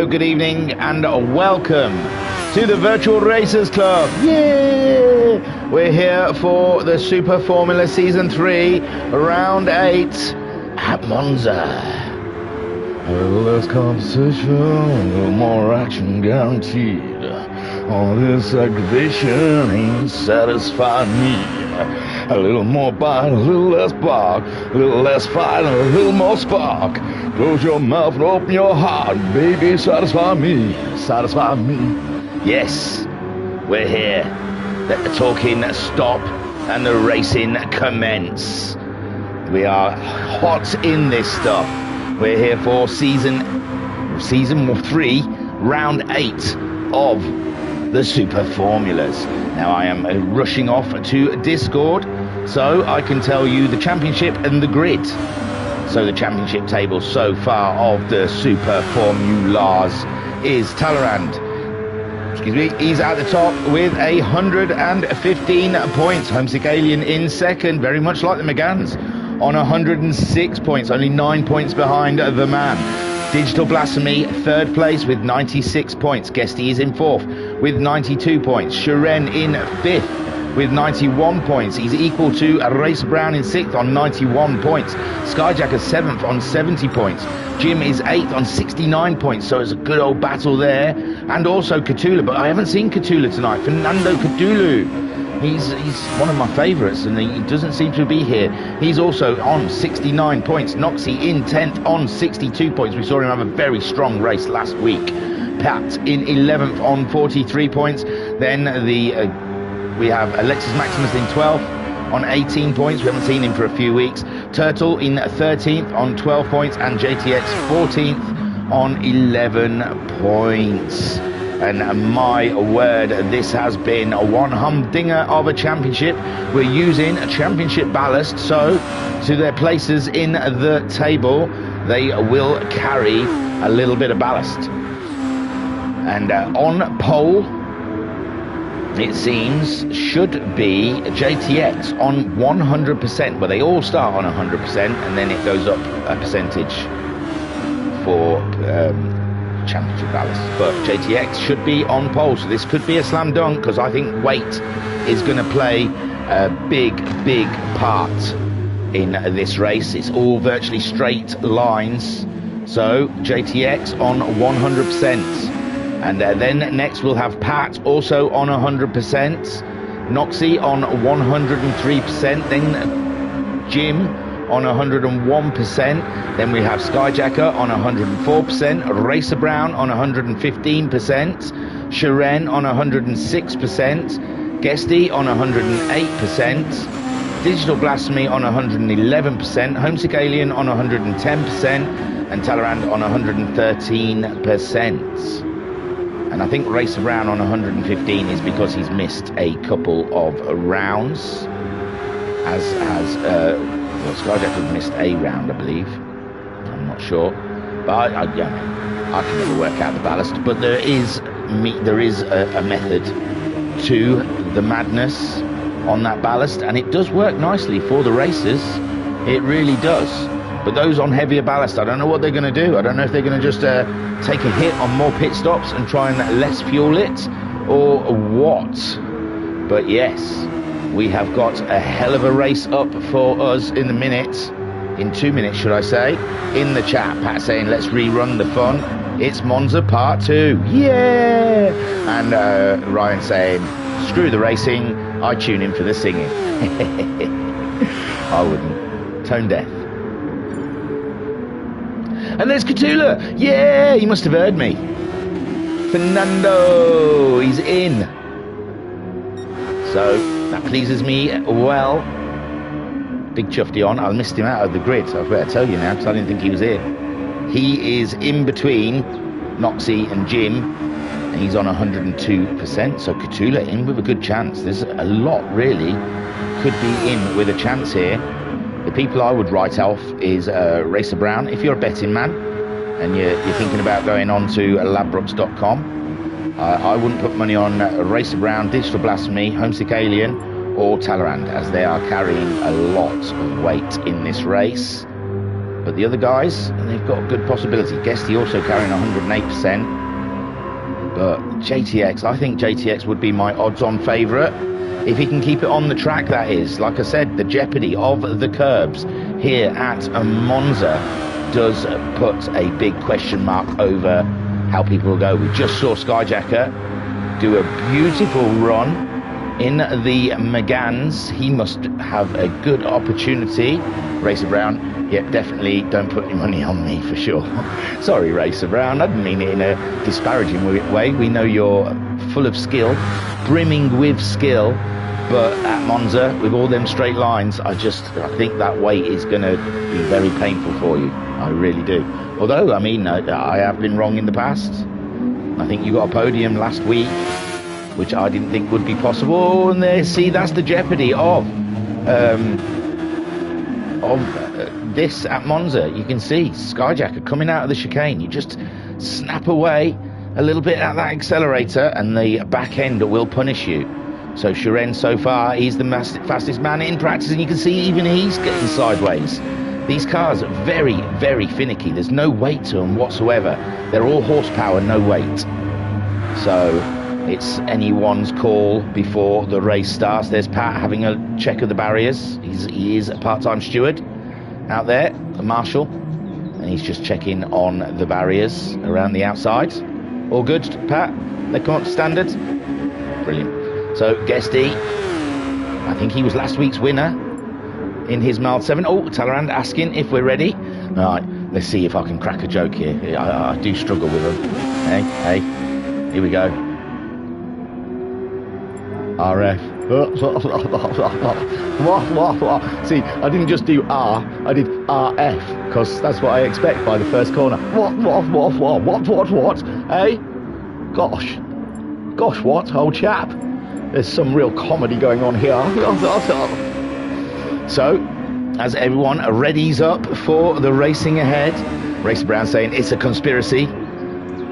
hello, good evening, and welcome to the Virtual Racers Club. Yeah! We're here for the Super Formula Season 3, Round 8 at Monza. A little less competition, a little more action guaranteed. All this aggravation ain't satisfying me. A little more bite, a little less bark, a little less fight, and a little more spark. Close your mouth and open your heart, baby, satisfy me, satisfy me. Yes, we're here. Let the talking stop and the racing commence. We are hot in this stuff. We're here for season 3, round 8 of the Super Formulas. Now I am rushing off to Discord so I can tell you the championship and the grid. So the championship table so far of the Super Formulas is Talleyrand. Excuse me, he's at the top with 115 points. Homesick Alien in second, very much like the McGanns, on 106 points, only 9 points behind the man. Digital Blasphemy, third place with 96 points. Guesty is in fourth with 92 points. Shiren in fifth with 91 points. He's equal to Racer Brown in sixth on 91 points. Skyjacker seventh on 70 points. Jim is eighth on 69 points, so it's a good old battle there. And also Cthulhu, but I haven't seen Cthulhu tonight. Fernando Cthulhu. He's one of my favourites, and he doesn't seem to be here. He's also on 69 points. Noxie in 10th on 62 points. We saw him have a very strong race last week. Pat in 11th on 43 points. Then we have Alexis Maximus in 12th on 18 points. We haven't seen him for a few weeks. Turtle in 13th on 12 points, and JTX 14th on 11 points. And my word, this has been one humdinger of a championship. We're using a championship ballast, so to their places in the table, they will carry a little bit of ballast. And on pole, it seems, should be JTX on 100%. Well, they all start on 100%, and then it goes up a percentage for championship ballast. But JTX should be on pole, so this could be a slam dunk, because I think weight is going to play a big part in this race. It's all virtually straight lines, so JTX on 100%. And then next we'll have Pat also on 100%, Noxie on 103%, then Jim on 101%, then we have Skyjacker on 104%, Racer Brown on 115%, Shiren on 106%, Guesty on 108%, Digital Blasphemy on 111%, Homesick Alien on 110%, and Talleyrand on 113%. And I think Racer Brown on 115 is because he's missed a couple of rounds, as has well, Skyjacker missed a round, I believe. I'm not sure, but I can never work out the ballast. But there is a method to the madness on that ballast, and it does work nicely for the racers. It really does. But those on heavier ballast, I don't know what they're going to do. I don't know if they're going to just take a hit on more pit stops and try and less fuel it, or what. But yes, we have got a hell of a race up for us in 2 minutes, should I say. In the chat, Pat saying, let's rerun the fun. It's Monza Part 2. Yeah! And Ryan saying, screw the racing, I tune in for the singing. I wouldn't. Tone deaf. And there's Cthulhu. Yeah, he must have heard me. Fernando, he's in. So that pleases me well. Big chuffed on. I missed him out of the grid, so I better tell you now, because I didn't think he was here. He is in between Noxie and Jim, and he's on 102%. So Cthulhu in with a good chance. There's a lot really could be in with a chance here. The people I would write off is Racer Brown. If you're a betting man and you're thinking about going on to ladbrokes.com, I wouldn't put money on Racer Brown, Digital Blasphemy, Homesick Alien, or Talleyrand, as they are carrying a lot of weight in this race. But the other guys, they've got good possibility. Guesty also carrying 108%. But JTX, I think JTX would be my odds-on favourite. If he can keep it on the track, that is. Like I said, the jeopardy of the curbs here at Monza does put a big question mark over how people will go. We just saw Skyjacker do a beautiful run in the Megans. He must have a good opportunity. Racer Brown, yep, definitely don't put your money on me for sure. Sorry, Racer Brown, I didn't mean it in a disparaging way. We know you're full of skill, brimming with skill, but at Monza, with all them straight lines, I think that weight is going to be very painful for you. I really do. Although, I mean, I have been wrong in the past. I think you got a podium last week, which I didn't think would be possible. And there, see, that's the jeopardy of this at Monza. You can see Skyjacker coming out of the chicane. You just snap away a little bit at that accelerator, and the back end will punish you. So Shiren, so far, he's the fastest man in practice, and you can see even he's getting sideways. These cars are very, very finicky. There's no weight to them whatsoever. They're all horsepower, no weight. So it's anyone's call before the race starts. There's Pat having a check of the barriers. He is a part-time steward out there, a marshal, and he's just checking on the barriers around the outside. All good, Pat? They come up to standard? Brilliant. So Guesty, I think he was last week's winner in his mild 7. Oh, Talleyrand asking if we're ready. All right, let's see if I can crack a joke here. I do struggle with them. Hey, here we go. RF. What? See, I didn't just do R, I did RF, because that's what I expect by the first corner. What? Hey? Gosh, what, old chap? There's some real comedy going on here. So, as everyone readies up for the racing ahead, Racer Brown saying it's a conspiracy.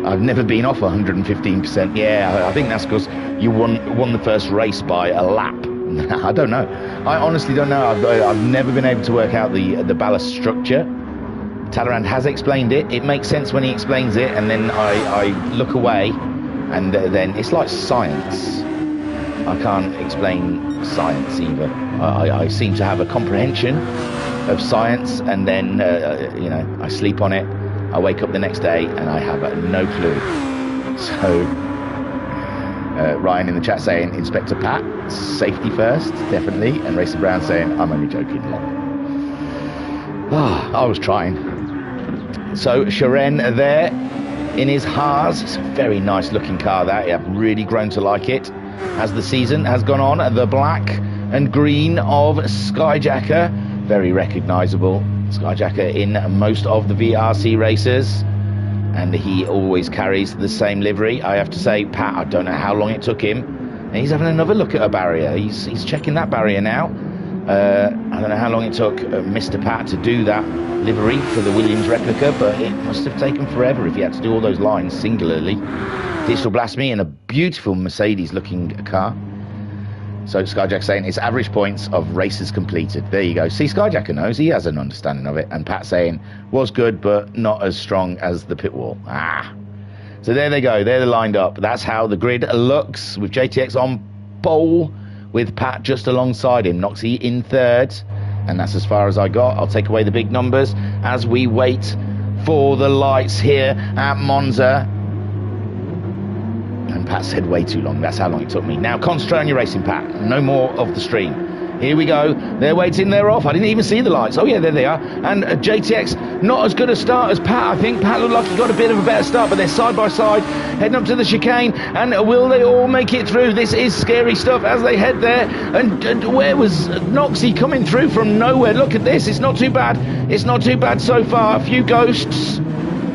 I've never been off 115%. Yeah, I think that's because you won the first race by a lap. I don't know. I honestly don't know. I've never been able to work out the ballast structure. Talleyrand has explained it. It makes sense when he explains it, and then I look away, and then it's like science. I can't explain science either. I seem to have a comprehension of science, and then I sleep on it. I wake up the next day and I have no clue. So Ryan in the chat saying Inspector Pat, safety first, definitely, and Racer Brown saying I'm only joking. I was trying. So Shiren there in his Haas. It's a very nice looking car, that. I've really grown to like it as the season has gone on. The black and green of Skyjacker, very recognisable. Skyjacker in most of the VRC races, and he always carries the same livery. I have to say, Pat, I don't know how long it took him, and he's having another look at a barrier. He's checking that barrier now. I don't know how long it took Mr. Pat to do that livery for the Williams replica, but it must have taken forever if he had to do all those lines singularly. Digital Blasphemy in a beautiful Mercedes looking car. So Skyjack saying it's average points of races completed. There you go. See, Skyjacker knows. He has an understanding of it. And Pat saying was good, but not as strong as the pit wall. So there they go. They're lined up. That's how the grid looks, with JTX on pole, with Pat just alongside him. Noxie in third. And that's as far as I got. I'll take away the big numbers as we wait for the lights here at Monza. And Pat said way too long. That's how long it took me. Now concentrate on your racing, Pat. No more of the stream. Here we go. They're waiting. They're off. I didn't even see the lights. Oh, yeah, there they are. And JTX, not as good a start as Pat. I think Pat looked like he got a bit of a better start, but they're side by side, heading up to the chicane. And will they all make it through? This is scary stuff as they head there. And where was Noxie coming through from nowhere? Look at this. It's not too bad. It's not too bad so far. A few ghosts,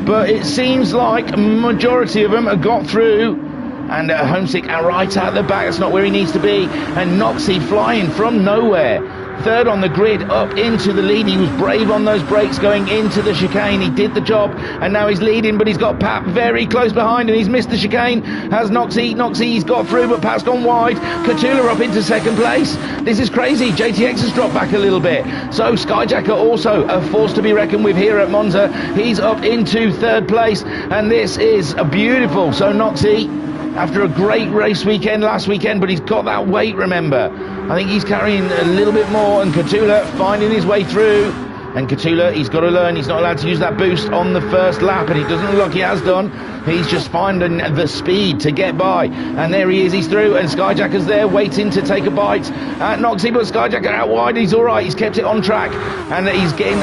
but it seems like a majority of them have got through. And Homesick right at the back, that's not where he needs to be. And Noxie flying from nowhere. third on the grid, up into the lead. He was brave on those brakes going into the chicane. He did the job, and now he's leading, but he's got Pat very close behind, and he's missed the chicane. Has Noxie, he's got through, but Pat's gone wide. Catula up into second place. This is crazy. JTX has dropped back a little bit. So Skyjacker also a force to be reckoned with here at Monza. He's up into third place, and this is a beautiful. So Noxie, after a great race weekend last weekend, but he's got that weight, remember. I think he's carrying a little bit more, and Catula finding his way through. And Catula, he's got to learn, he's not allowed to use that boost on the first lap, and he doesn't look like he has done. He's just finding the speed to get by. And there he is, he's through, and Skyjacker's there waiting to take a bite at Noxie, but Skyjacker out wide, he's all right, he's kept it on track. And he's getting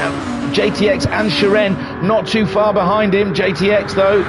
JTX and Shiren not too far behind him. JTX, though,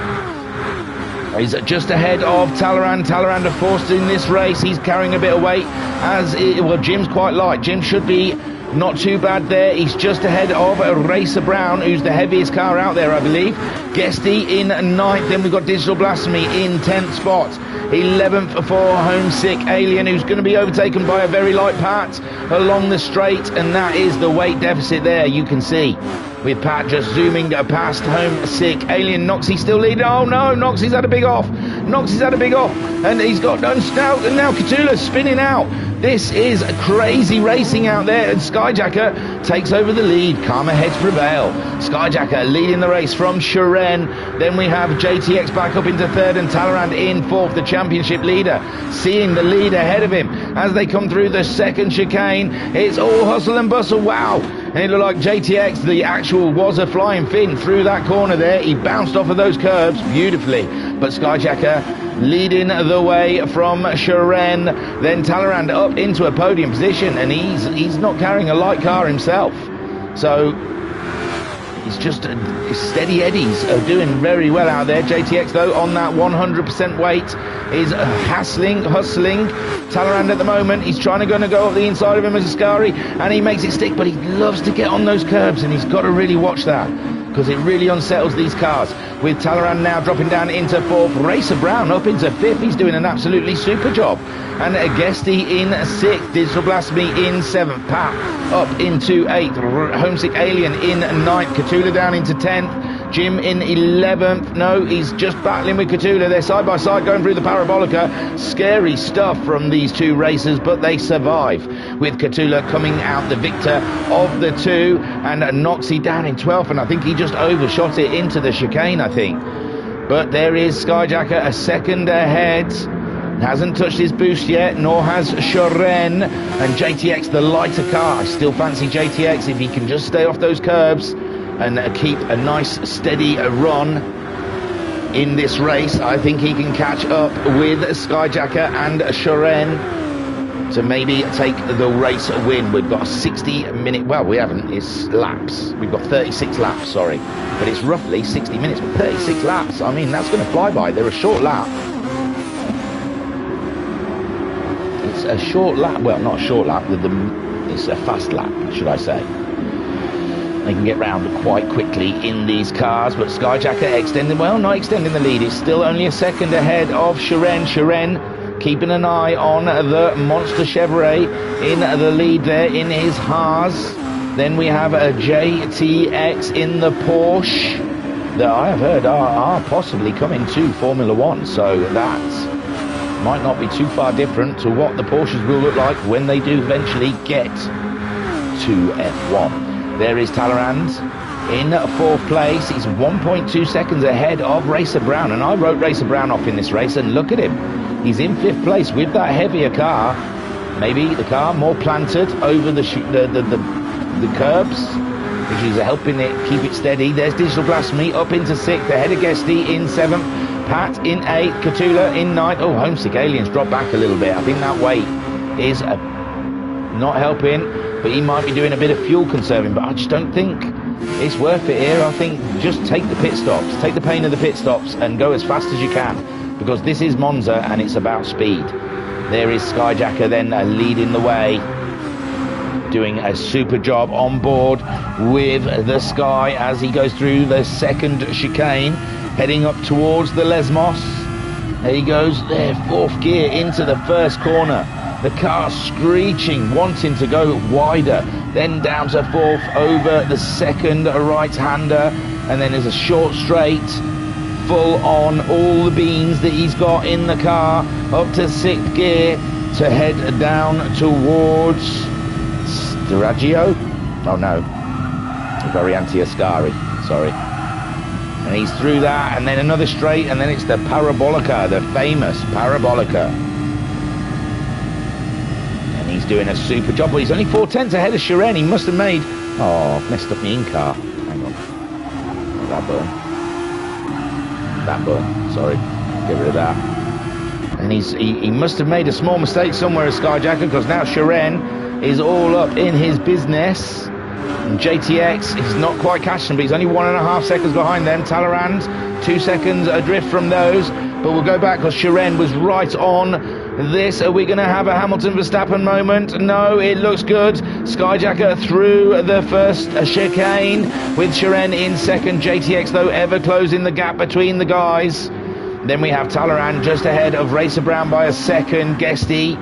he's just ahead of Talleyrand. Talleyrand, of course, in this race, he's carrying a bit of weight. Well, Jim's quite light. Jim should be not too bad there. He's just ahead of Racer Brown, who's the heaviest car out there, I believe. Guesty in 9th. Then we've got Digital Blasphemy in 10th spot. 11th for Homesick Alien, who's going to be overtaken by a very light Pat along the straight. And that is the weight deficit there, you can see, with Pat just zooming past Homesick Alien. Noxie still leading. Oh no, Noxie's had a big off. Noxie's had a big off, and he's got now Catula's spinning out. This is crazy racing out there, and Skyjacker takes over the lead. Calmer heads prevail. Skyjacker leading the race from Shiren. Then we have JTX back up into third, and Talleyrand in fourth, the championship leader, seeing the lead ahead of him as they come through the second chicane. It's all hustle and bustle. Wow. And it looked like JTX, the actual, was a flying fin through that corner there. He bounced off of those curbs beautifully. But Skyjacker leading the way from Shiren. Then Talleyrand up into a podium position, and he's not carrying a light car himself. So he's just steady eddies are doing very well out there. JTX, though, on that 100% weight, is hustling. Talleyrand at the moment, he's trying to go up the inside of him as Ascari, and he makes it stick, but he loves to get on those curbs, and he's got to really watch that, because it really unsettles these cars. With Talleyrand now dropping down into fourth, Racer Brown up into fifth. He's doing an absolutely super job. And Guesty in sixth, Digital Blasphemy in seventh, Pat up into eighth, Homesick Alien in ninth, Catula down into 10th, Jim in 11th. No, he's just battling with Catula. They're side by side going through the Parabolica. Scary stuff from these two racers, but they survive, with Catula coming out the victor of the two, and Noxie down in 12th, and I think he just overshot it into the chicane, I think. But there is Skyjacker a second ahead. Hasn't touched his boost yet, nor has Shiren. And JTX, the lighter car. I still fancy JTX if he can just stay off those curbs and keep a nice steady run in this race. I think he can catch up with Skyjacker and Shiren to maybe take the race win. We've got a 60-minute, well, we haven't, it's laps. We've got 36 laps, sorry. But it's roughly 60 minutes, but 36 laps. I mean, that's going to fly by. They're a short lap. It's a short lap, well, not a short lap, it's a fast lap, should I say. They can get round quite quickly in these cars, but Skyjacker extending, well, not extending the lead. It's still only a second ahead of Shiren. Shiren keeping an eye on the Monster Chevrolet in the lead there in his Haas. Then we have a JTX in the Porsche that I have heard are possibly coming to Formula One, so that might not be too far different to what the Porsches will look like when they do eventually get to F1. There is Talleyrand in fourth place. He's 1.2 seconds ahead of Racer Brown, and I wrote Racer Brown off in this race, and look at him. He's in fifth place with that heavier car. Maybe the car more planted over the curbs, which is helping it keep it steady. There's Digital Blasphemy up into sixth, ahead of Guesty in seventh, Pat in 8th, Catula in 9th. Oh, Homesick Aliens dropped back a little bit. I think that weight is not helping, but he might be doing a bit of fuel conserving, but I just don't think it's worth it here. I think just take the pit stops, take the pain of the pit stops and go as fast as you can, because this is Monza and it's about speed. There is Skyjacker then leading the way, doing a super job on board with the Sky as he goes through the second chicane, heading up towards the Lesmos. There he goes there, fourth gear into the first corner. The car screeching, wanting to go wider. Then down to fourth over the second right-hander. And then there's a short straight, full on all the beans that he's got in the car. Up to sixth gear to head down towards Staraggio. Oh no, Variante Ascari, sorry. And he's through that, and then another straight, and then it's the Parabolica, the famous Parabolica. And he's doing a super job, but he's only 4/10 ahead of Shiren. He must have made... Oh, I've messed up my in-car. Hang on. Oh, that button. That button, sorry. Get rid of that. And he must have made a small mistake somewhere at Skyjacker, because now Shiren is all up in his business. And JTX is not quite catching, but he's only 1.5 seconds behind them. Talleyrand 2 seconds adrift from those, but we'll go back because Shiren was right on this. Are we going to have a Hamilton Verstappen moment? No, it looks good. Skyjacker through the first chicane with Shiren in second. JTX though ever closing the gap between the guys. Then we have Talleyrand just ahead of Racer Brown by a second. Guesty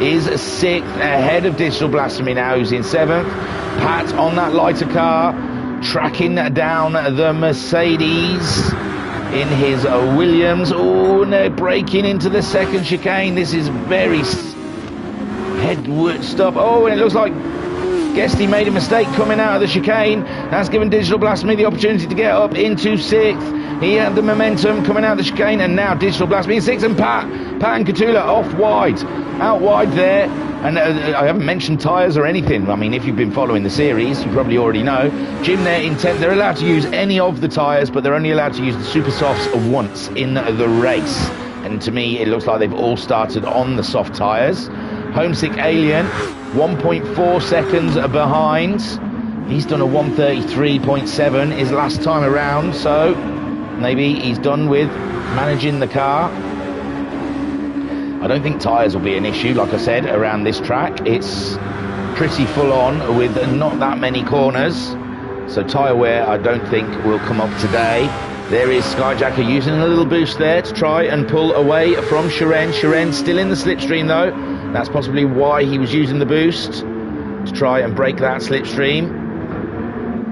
is sixth ahead of Digital Blasphemy now, who's in seventh. Pat on that lighter car, tracking down the Mercedes in his Williams. Oh, no, breaking into the second chicane. This is very headward stuff. Oh, and it looks like Guesty made a mistake coming out of the chicane. That's given Digital Blasphemy the opportunity to get up into sixth. He had the momentum coming out of the chicane, and now Digital Blasphemy in sixth, and Pat and Catula off wide, out wide there. And I haven't mentioned tyres or anything. I mean, if you've been following the series, you probably already know. Jim, they're intent. They're allowed to use any of the tyres, but they're only allowed to use the Super Softs once in the race. And to me, it looks like they've all started on the soft tyres. Homesick Alien, 1.4 seconds behind. He's done a 1:33.7 his last time around, so maybe he's done with managing the car. I don't think tyres will be an issue, like I said, around this track. It's pretty full on with not that many corners. So tyre wear, I don't think will come up today. There is Skyjacker using a little boost there to try and pull away from Shiren. Shiren still in the slipstream though. That's possibly why he was using the boost, to try and break that slipstream.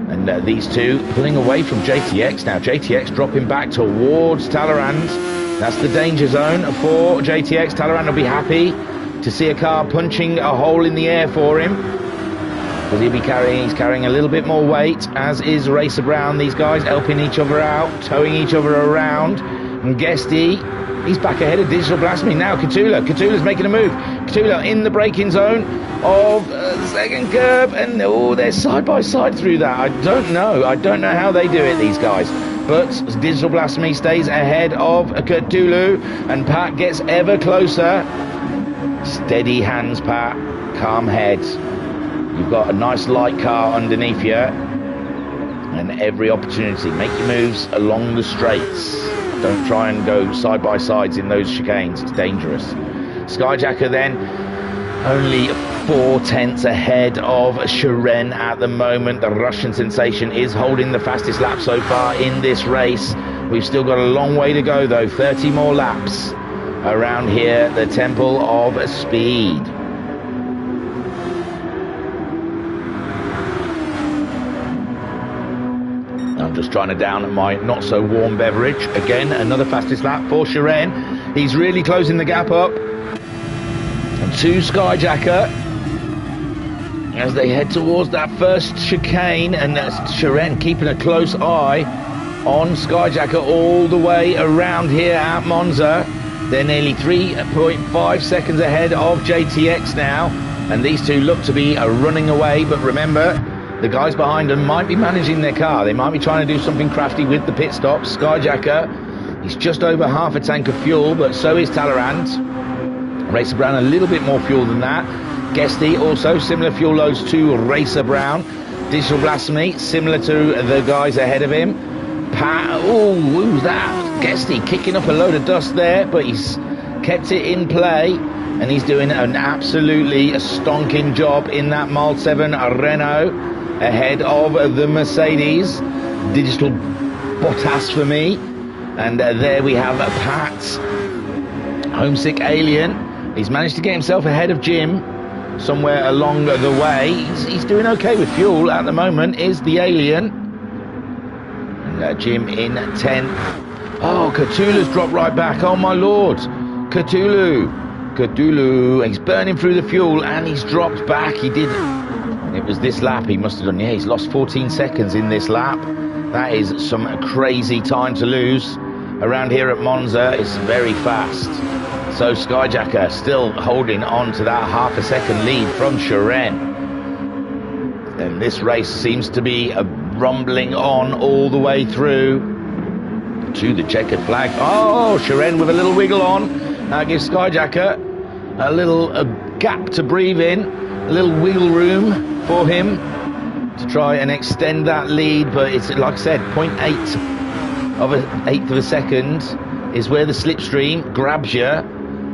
And these two pulling away from JTX now. JTX dropping back towards Talleyrand. That's the danger zone for JTX. Talleyrand will be happy to see a car punching a hole in the air for him, because he's carrying a little bit more weight, as is Racer Brown. These guys helping each other out, towing each other around. And Guesty, he's back ahead of Digital Blasphemy now. Catula's making a move. Catula in the braking zone of the second curve, and oh, they're side by side through that. I don't know how they do it, these guys. But Digital Blasphemy stays ahead of Cthulhu, and Pat gets ever closer. Steady hands, Pat. Calm head. You've got a nice light car underneath you, and every opportunity. Make your moves along the straights. Don't try and go side by sides in those chicanes. It's dangerous. Skyjacker then only 4/10 ahead of Shiren at the moment. The Russian sensation is holding the fastest lap so far in this race. We've still got a long way to go though. 30 more laps around here, the Temple of Speed. I'm just trying to down my not so warm beverage. Again, another fastest lap for Shiren. He's really closing the gap up to Skyjacker as they head towards that first chicane, and that's Shiren keeping a close eye on Skyjacker all the way around here at Monza. They're nearly 3.5 seconds ahead of JTX now, and these two look to be running away. But remember, the guys behind them might be managing their car. They might be trying to do something crafty with the pit stops. Skyjacker, he's just over half a tank of fuel, but so is Talleyrand. Racer Brown a little bit more fuel than that. Guesty also similar fuel loads to Racer Brown. Digital Blasphemy similar to the guys ahead of him. Pat, oh, who's that? Guesty kicking up a load of dust there, but he's kept it in play, and he's doing an absolutely stonking job in that Mile 7 Renault ahead of the Mercedes. Digital Bottas for me. And there we have Pat. Homesick Alien He's managed to get himself ahead of Jim somewhere along the way. He's doing okay with fuel at the moment, is the Alien. And Jim in 10th. Oh, Cthulhu's dropped right back. Oh, my lord. Cthulhu. He's burning through the fuel and he's dropped back. He did. It was this lap he must have done. Yeah, he's lost 14 seconds in this lap. That is some crazy time to lose. Around here at Monza, it's very fast. So Skyjacker still holding on to that half a second lead from Shiren. And this race seems to be rumbling on all the way through to the checkered flag. Oh, Shiren with a little wiggle on. That gives Skyjacker a little gap to breathe in, a little wiggle room for him to try and extend that lead. But it's, like I said, 0.8 of an eighth of a second is where the slipstream grabs you.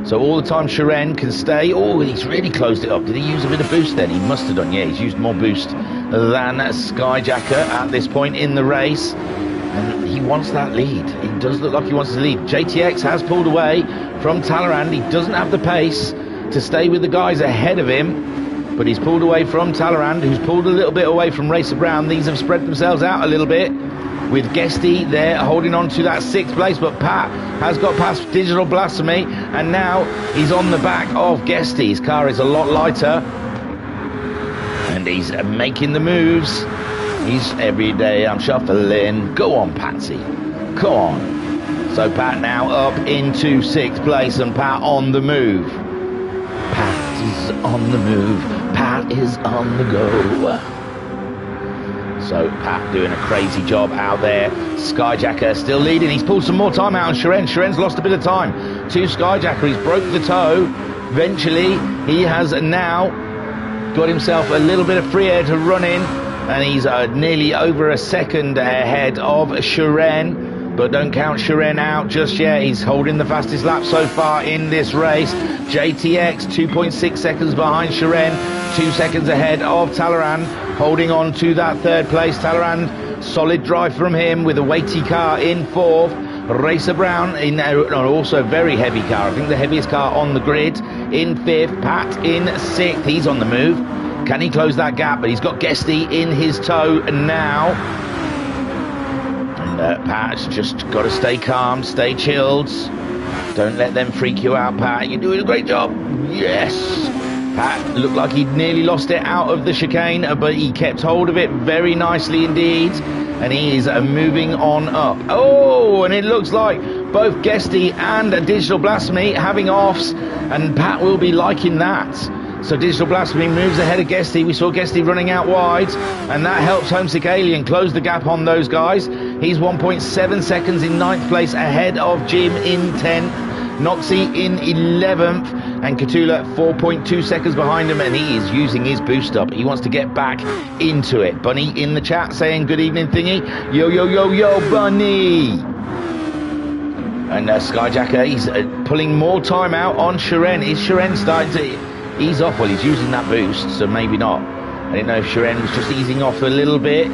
So all the time Shiren can stay. Oh, he's really closed it up. Did he use a bit of boost then? He must have done. Yeah, he's used more boost than Skyjacker at this point in the race. And he wants that lead. He does look like he wants the lead. JTX has pulled away from Talleyrand. He doesn't have the pace to stay with the guys ahead of him. But he's pulled away from Talleyrand, who's pulled a little bit away from Racer Brown. These have spread themselves out a little bit, with Guesty there holding on to that 6th place. But Pat has got past Digital Blasphemy, and now he's on the back of Guesty. His car is a lot lighter, and he's making the moves. He's every day I'm shuffling. Go on, Patsy. Go on. So Pat now up into 6th place, and Pat on the move. Pat is on the move. Pat is on the go. So Pat doing a crazy job out there. Skyjacker still leading. He's pulled some more time out on Shiren. Shiren's lost a bit of time to Skyjacker. He's broke the toe. Eventually, he has now got himself a little bit of free air to run in. And he's nearly over a second ahead of Shiren. But don't count Shiren out just yet. He's holding the fastest lap so far in this race. JTX 2.6 seconds behind Shiren, 2 seconds ahead of Talleyrand, holding on to that 3rd place. Talleyrand, solid drive from him with a weighty car in 4th. Racer Brown in also very heavy car. I think the heaviest car on the grid in 5th. Pat in 6th. He's on the move. Can he close that gap? But he's got Guesty in his tow now. Pat's just got to stay calm, stay chilled. Don't let them freak you out, Pat. You're doing a great job. Yes. Pat looked like he'd nearly lost it out of the chicane, but he kept hold of it very nicely indeed. And he is moving on up. Oh, and it looks like both Guesty and Digital Blasphemy having offs, and Pat will be liking that. So Digital Blasphemy moves ahead of Guesty. We saw Guesty running out wide, and that helps Homesick Alien close the gap on those guys. He's 1.7 seconds in 9th place ahead of Jim in 10th. Noxie in 11th, and Cthulhu 4.2 seconds behind him, and he is using his boost up. He wants to get back into it. Bunny in the chat saying good evening thingy. Yo, yo, yo, yo, Bunny. And Skyjacker, he's pulling more time out on Shiren. Is Shiren starting to ease off? Well, he's using that boost, so maybe not. I didn't know if Shiren was just easing off a little bit.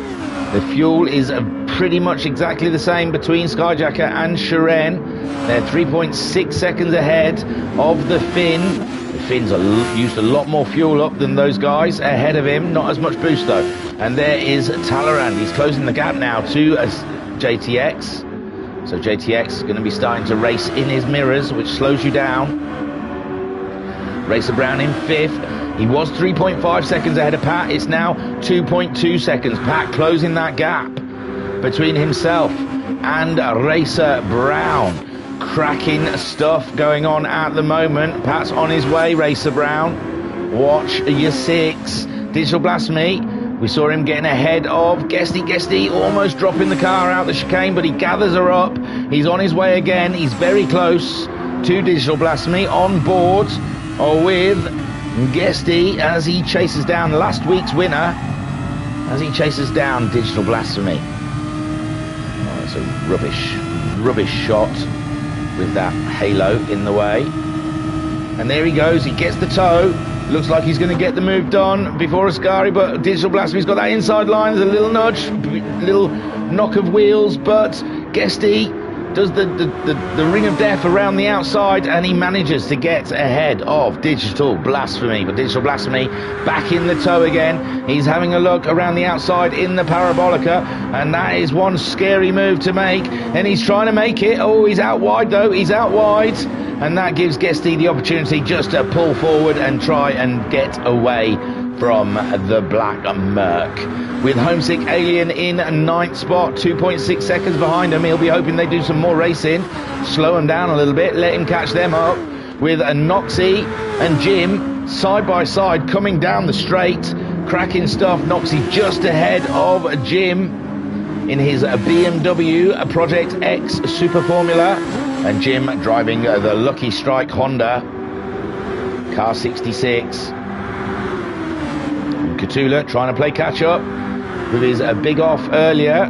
The fuel is pretty much exactly the same between Skyjacker and Shiren. They're 3.6 seconds ahead of the Finn. The Finns used a lot more fuel up than those guys ahead of him. Not as much boost though. And there is Talleyrand. He's closing the gap now to JTX. So JTX is going to be starting to race in his mirrors, which slows you down. Racer Brown in 5th. He was 3.5 seconds ahead of Pat. It's now 2.2 seconds. Pat closing that gap between himself and Racer Brown. Cracking stuff going on at the moment. Pat's on his way, Racer Brown. Watch your 6. Digital Blasphemy. We saw him getting ahead of Guesty. Guesty almost dropping the car out the chicane, but he gathers her up. He's on his way again. He's very close to Digital Blasphemy on board with Guesty as he chases down last week's winner, as he chases down Digital Blasphemy. Oh, it's a rubbish shot with that halo in the way. And there he goes, he gets the tow. Looks like he's going to get the move done before Ascari, but Digital Blasphemy's got that inside line. There's a little nudge, little knock of wheels, but Guesty does the ring of death around the outside, and he manages to get ahead of Digital Blasphemy. But Digital Blasphemy back in the tow again. He's having a look around the outside in the Parabolica, and that is one scary move to make, and he's trying to make it. Oh, he's out wide though, he's out wide, and that gives Guesty the opportunity just to pull forward and try and get away from the Black Merc. With Homesick Alien in 9th spot, 2.6 seconds behind him. He'll be hoping they do some more racing, slow him down a little bit, let him catch them up. With Noxie and Jim side by side coming down the straight, cracking stuff. Noxie just ahead of Jim in his BMW Project X Super Formula, and Jim driving the Lucky Strike Honda Car 66. Cthulhu trying to play catch up with his big off earlier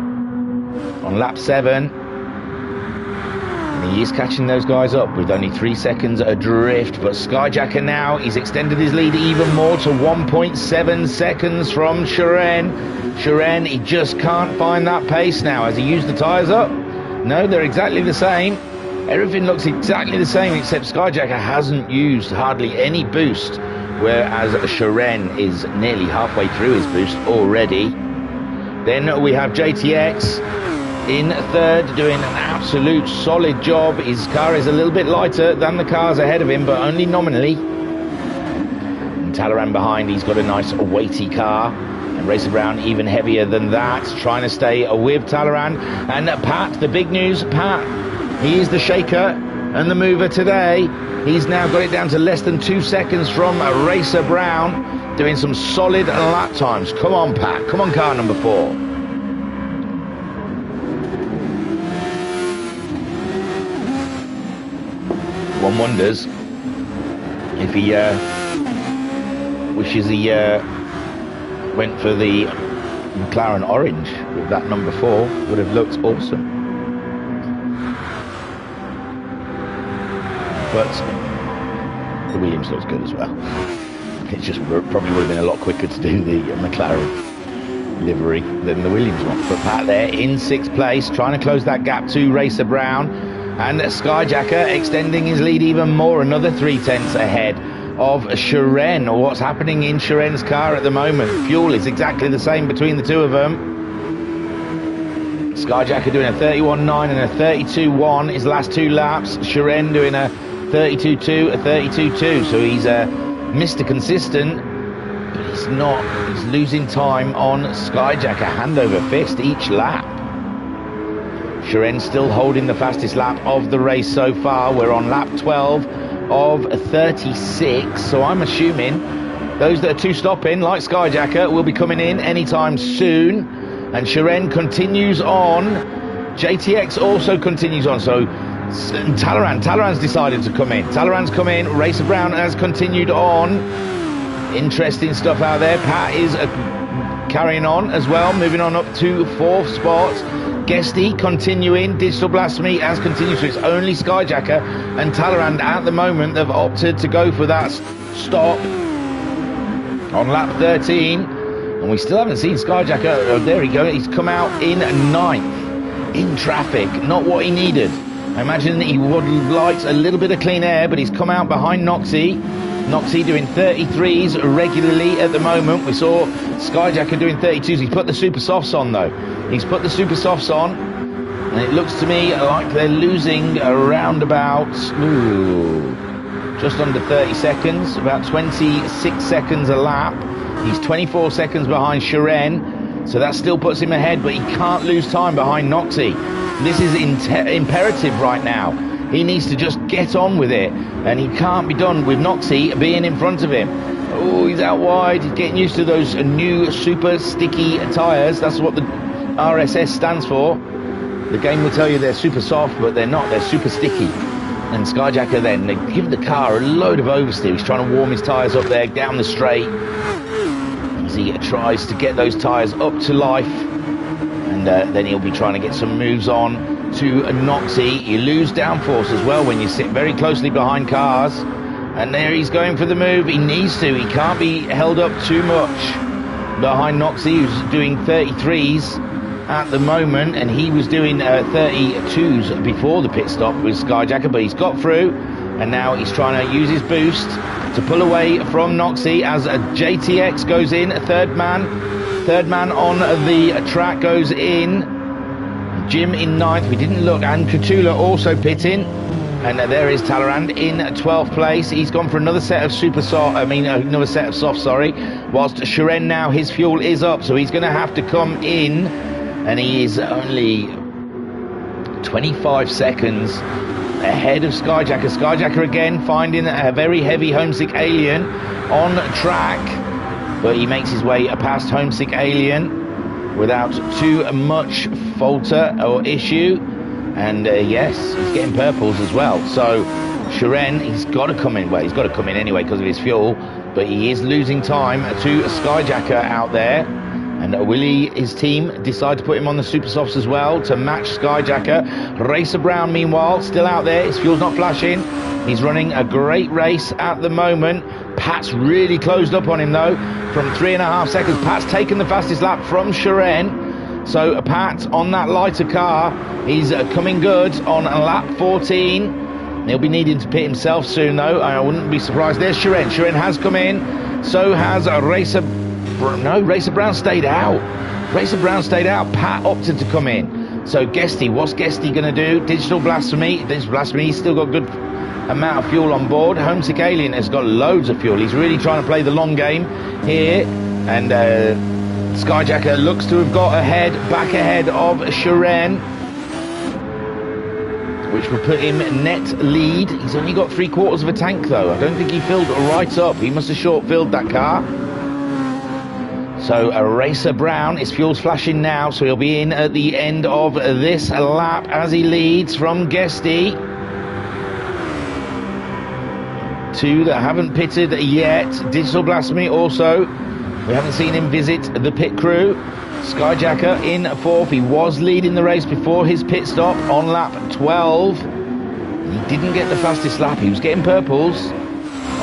on lap 7, and he is catching those guys up with only 3 seconds adrift. But Skyjacker now, he's extended his lead even more to 1.7 seconds from Shiren. He just can't find that pace now. Has he used the tyres up? No, they're exactly the same. Everything looks exactly the same, except Skyjacker hasn't used hardly any boost, whereas Shiren is nearly halfway through his boost already. Then we have JTX in 3rd, doing an absolute solid job. His car is a little bit lighter than the cars ahead of him, but only nominally. And Talaran behind, he's got a nice weighty car. And Racer Brown even heavier than that, trying to stay with Talaran. And Pat, the big news, Pat, he is the shaker and the mover today. He's now got it down to less than 2 seconds from Racer Brown, doing some solid lap times. Come on, Pat. Come on, car number 4. One wonders if he wishes he went for the McLaren orange with that number 4. Would have looked awesome. But the Williams looks good as well. It just probably would have been a lot quicker to do the McLaren livery than the Williams one. But Pat there in 6th place, trying to close that gap to Racer Brown. And Skyjacker extending his lead even more, another 3/10 ahead of Shiren. What's happening in Shiren's car at the moment? Fuel is exactly the same between the two of them. Skyjacker doing a 31.9 and a 32.1 his last 2 laps. Shiren doing a 32.2, a 32.2. So he's Mr. Consistent, but he's not. He's losing time on Skyjacker, hand over fist each lap. Shiren still holding the fastest lap of the race so far. We're on lap 12 of 36. So I'm assuming those that are 2-stopping, like Skyjacker, will be coming in anytime soon. And Shiren continues on. JTX also continues on. So Talaran's decided to come in. Talaran's come in. Racer Brown has continued on. Interesting stuff out there. Pat is carrying on as well, moving on up to 4th spot. Guesty continuing. Digital Blasphemy has continued. So it's only Skyjacker and Talaran at the moment that have opted to go for that stop on lap 13. And we still haven't seen Skyjacker. Oh, there he goes. He's come out in 9th in traffic. Not what he needed. I imagine he would like a little bit of clean air, but he's come out behind Noxie. Noxie doing 33s regularly at the moment. We saw Skyjacker doing 32s. He's put the super softs on though. He's put the super softs on, and it looks to me like they're losing around about just under 30 seconds, about 26 seconds a lap. He's 24 seconds behind Shiren, so that still puts him ahead, but he can't lose time behind Noxie. This is imperative right now. He needs to just get on with it, and he can't be done with Noxie being in front of him. Oh, he's out wide. He's getting used to those new super sticky tyres. That's what the RSS stands for. The game will tell you they're super soft, but they're not. They're super sticky. And Skyjacker then, they give the car a load of oversteer. He's trying to warm his tyres up there down the straight as he tries to get those tyres up to life. And then he'll be trying to get some moves on to Noxie. You lose downforce as well when you sit very closely behind cars. And there he's going for the move. He needs to. He can't be held up too much behind Noxie, who's doing 33s. at the moment, and he was doing 32s before the pit stop with Skyjacker, but he's got through, and now he's trying to use his boost to pull away from Noxie as JTX goes in. Third man on the track goes in. Jim in 9th. We didn't look, and Cthulhu also pitting. And there is Talleyrand in 12th place. He's gone for another set of another set of soft, whilst Shiren now, his fuel is up, so he's going to have to come in, and he is only 25 seconds ahead of Skyjacker. Skyjacker again finding a very heavy Homesick Alien on track, but he makes his way past Homesick Alien without too much falter or issue. And yes, he's getting purples as well. So Shiren, he's got to come in. Well, he's got to come in anyway because of his fuel, but he is losing time to Skyjacker out there. And Willie, his team, decide to put him on the super softs as well to match Skyjacker. Racer Brown, meanwhile, still out there. His fuel's not flashing. He's running a great race at the moment. Pat's really closed up on him though, from 3.5 seconds. Pat's taken the fastest lap from Shiren. So Pat on that lighter car, he's coming good on lap 14. He'll be needing to pit himself soon though. I wouldn't be surprised. There's Shiren. Shiren has come in. So has Racer Brown stayed out. Racer Brown stayed out. Pat opted to come in. So Guesty, what's Guesty going to do? Digital Blasphemy. He's still got good amount of fuel on board. Homesick Alien has got loads of fuel. He's really trying to play the long game here. And Skyjacker looks to have got back ahead of Shiren, which will put him net lead. He's only got 3/4 of a tank though. I don't think he filled right up. He must have short filled that car. So Racer Brown, his fuel's flashing now, so he'll be in at the end of this lap as he leads from Guesty. Two that haven't pitted yet. Digital Blasphemy also. We haven't seen him visit the pit crew. Skyjacker in 4th. He was leading the race before his pit stop on lap 12. He didn't get the fastest lap. He was getting purples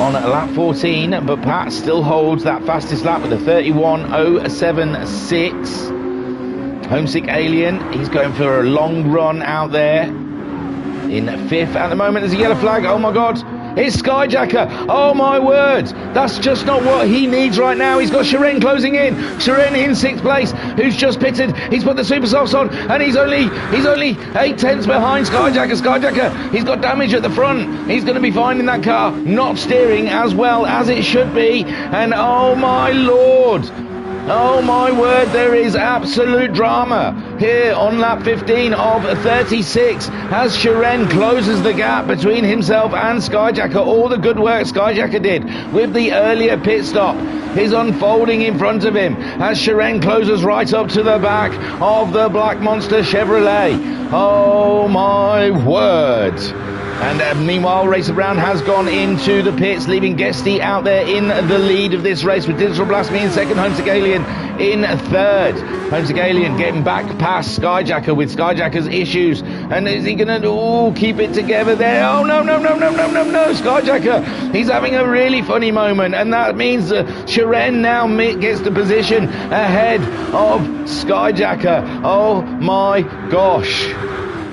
on lap 14, but Pat still holds that fastest lap with a 31.076. Homesick Alien, he's going for a long run out there. In 5th at the moment, there's a yellow flag. Oh my God. It's Skyjacker. Oh my word. That's just not what he needs right now. He's got Shiren closing in. Shiren in 6th place, who's just pitted. He's put the super softs on, and he's only 8/10 behind Skyjacker. Skyjacker, he's got damage at the front. He's going to be finding that car not steering as well as it should be. And oh my lord. Oh my word, there is absolute drama here on lap 15 of 36 as Shiren closes the gap between himself and Skyjacker. All the good work Skyjacker did with the earlier pit stop is unfolding in front of him as Shiren closes right up to the back of the Black Monster Chevrolet. Oh my word. And meanwhile, Racer Brown has gone into the pits, leaving Guesty out there in the lead of this race with Digital Blasphemy in 2nd, Homesick Alien in 3rd. Homesick Alien getting back past Skyjacker with Skyjacker's issues. And is he going to keep it together there? Oh, no. Skyjacker, he's having a really funny moment. And that means Shiren now gets the position ahead of Skyjacker. Oh, my gosh.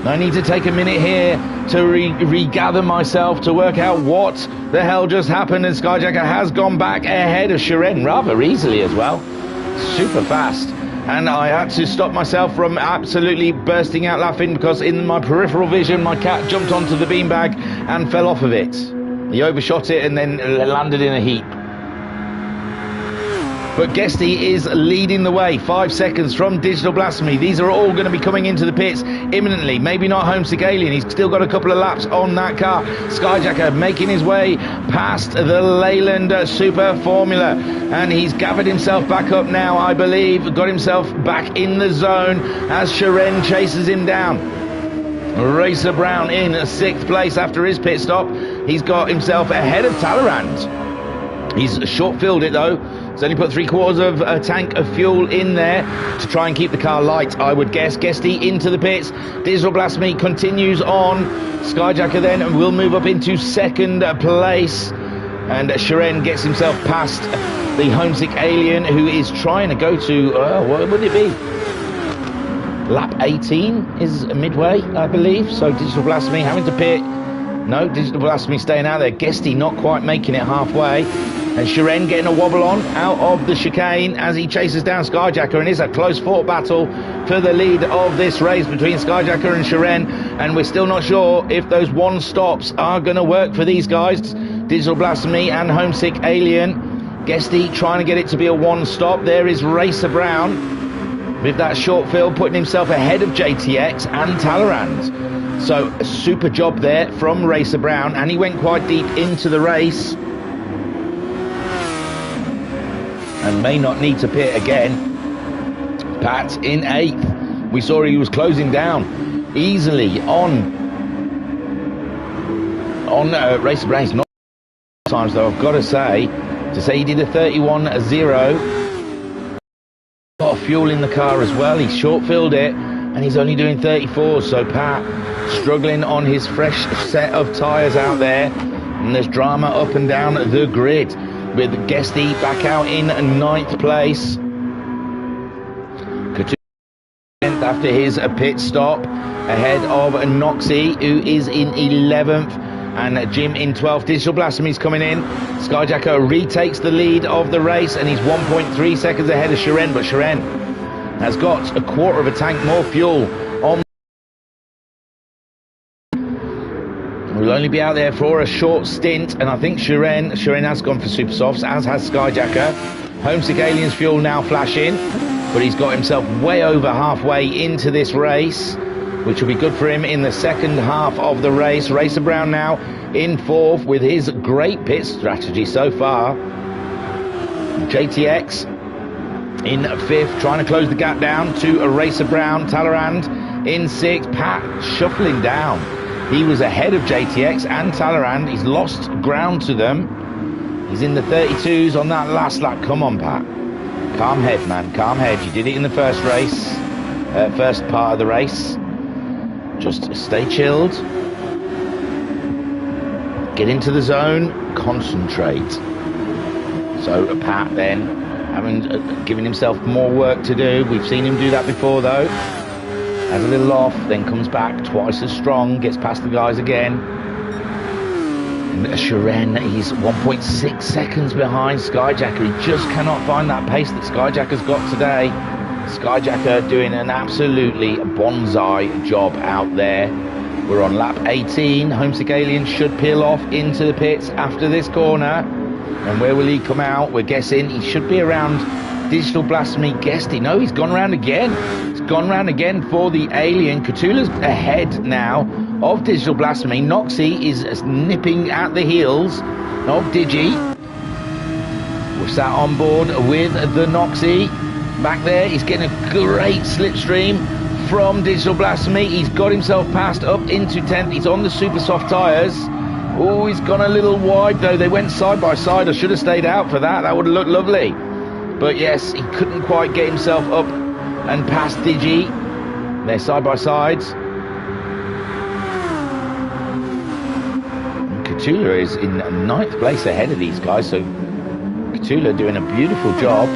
I need to take a minute here to regather myself to work out what the hell just happened, and Skyjacker has gone back ahead of Shiren rather easily as well. Super fast. And I had to stop myself from absolutely bursting out laughing because in my peripheral vision my cat jumped onto the beanbag and fell off of it. He overshot it and then landed in a heap. But Guesty is leading the way, 5 seconds from Digital Blasphemy. These are all going to be coming into the pits imminently. Maybe not Homesick Alien. He's still got a couple of laps on that car. Skyjacker making his way past the Leyland Super Formula. And he's gathered himself back up now, I believe. Got himself back in the zone as Shiren chases him down. Racer Brown in 6th place after his pit stop. He's got himself ahead of Talleyrand. He's short-filled it though. He's only put 3/4 of a tank of fuel in there to try and keep the car light, I would guess. Guesty into the pits. Digital Blasphemy continues on. Skyjacker then will move up into 2nd place. And Shiren gets himself past the Homesick Alien, who is trying to go to, what would it be? lap 18 is midway, I believe. So Digital Blasphemy having to pit. No, Digital Blasphemy staying out there. Guesty not quite making it halfway. And Shiren getting a wobble on out of the chicane as he chases down Skyjacker, and it's a close fought battle for the lead of this race between Skyjacker and Shiren, and we're still not sure if those one stops are going to work for these guys, Digital Blasphemy and Homesick Alien. Guesty trying to get it to be a one stop. There is Racer Brown with that short field putting himself ahead of JTX and Talleyrand. So a super job there from Racer Brown, and he went quite deep into the race and may not need to pit again. Pat in 8th. We saw he was closing down easily on Racer Brown's not times though, I've got to say he did a 31.0. Got fuel in the car as well. He short filled it and he's only doing 34. So Pat struggling on his fresh set of tyres out there, and there's drama up and down the grid with Guesty back out in 9th place. After his pit stop ahead of Noxie, who is in 11th, and Jim in 12th. Digital Blasphemy's coming in. Skyjacker retakes the lead of the race, and he's 1.3 seconds ahead of Shiren, but Shiren has got a quarter of a tank more fuel on. We'll only be out there for a short stint, and I think Shiren has gone for super softs, as has Skyjacker. Homesick Alien's fuel now flashing, but he's got himself way over halfway into this race, which will be good for him in the second half of the race. Racer Brown now in 4th with his great pit strategy so far. JTX in 5th, trying to close the gap down to a Racer Brown. Talleyrand in 6th. Pat shuffling down. He was ahead of JTX and Talleyrand. He's lost ground to them. He's in the 32s on that last lap. Come on, Pat. Calm head, man. Calm head. You did it in the first race, first part of the race. Just stay chilled. Get into the zone. Concentrate. So Pat then, giving himself more work to do. We've seen him do that before, though. Has a little off, then comes back twice as strong, gets past the guys again. And Shiren, he's 1.6 seconds behind Skyjacker. He just cannot find that pace that Skyjacker's got today. Skyjacker doing an absolutely bonsai job out there. We're on lap 18. Homesick Alien should peel off into the pits after this corner. And where will he come out? We're guessing he should be around Digital Blasphemy. Guesty. No, he's gone round again. It's gone round again for the Alien. Cthulhu's ahead now of Digital Blasphemy. Noxie is nipping at the heels of Digi. We're sat on board with the Noxie. Back there, he's getting a great slipstream from Digital Blasphemy. He's got himself passed up into 10th. He's on the super soft tyres. Oh, he's gone a little wide though. They went side by side. I should have stayed out for that. That would have looked lovely. But yes, he couldn't quite get himself up and past Digi. They're side by sides. Cthulhu is in 9th place ahead of these guys. So Cthulhu doing a beautiful job.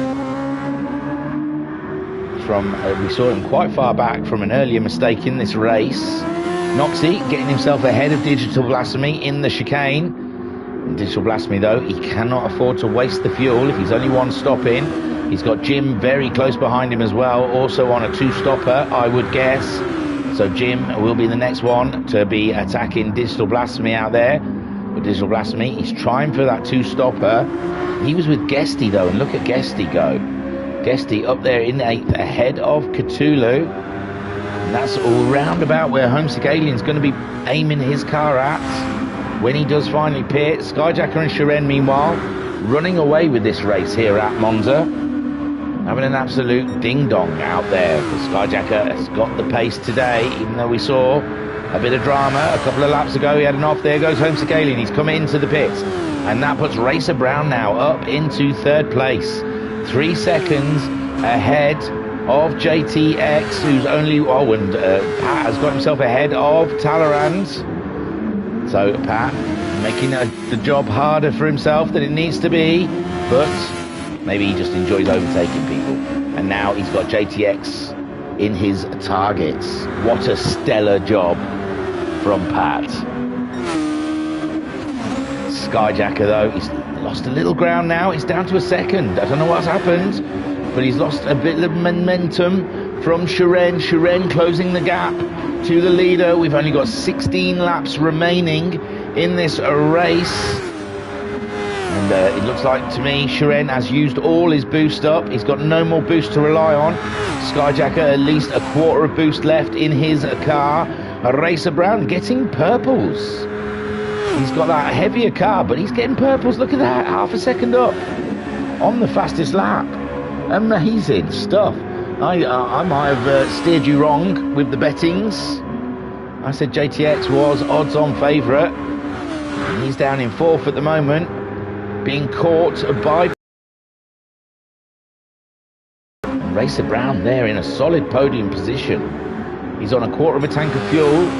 We saw him quite far back from an earlier mistake in this race. Noxie getting himself ahead of Digital Blasphemy in the chicane. Digital Blasphemy, though, he cannot afford to waste the fuel if he's only one stop in. He's got Jim very close behind him as well, also on a 2-stopper, I would guess. So Jim will be the next one to be attacking Digital Blasphemy out there. With Digital Blasphemy, he's trying for that 2-stopper. He was with Guesty, though, and look at Guesty go. Guesty up there in 8th ahead of Cthulhu. And that's all round about where Homesick Alien's going to be aiming his car at when he does finally pit. Skyjacker and Shiren, meanwhile, running away with this race here at Monza. Having an absolute ding-dong out there. Skyjacker has got the pace today, even though we saw a bit of drama a couple of laps ago. He had an off. There goes Homesick Alien. He's come into the pits. And that puts Racer Brown now up into 3rd place. 3 seconds ahead of JTX, who's only... Pat has got himself ahead of Talleyrand. So Pat making the job harder for himself than it needs to be, but maybe he just enjoys overtaking people. And now he's got JTX in his targets. What a stellar job from Pat. Skyjacker, though, he's lost a little ground now. He's down to a second. I don't know what's happened, but he's lost a bit of momentum from Shiren. Shiren closing the gap to the leader. We've only got 16 laps remaining in this race. And it looks like to me Shiren has used all his boost up. He's got no more boost to rely on. Skyjacker at least a quarter of boost left in his car. Racer Brown getting purples. He's got that heavier car, but he's getting purples. Look at that, half a second up on the fastest lap. Amazing stuff. I might have steered you wrong with the bettings. I said JTX was odds-on favourite. He's down in fourth at the moment, being caught by Racer Brown there in a solid podium position. He's on a quarter of a tank of fuel.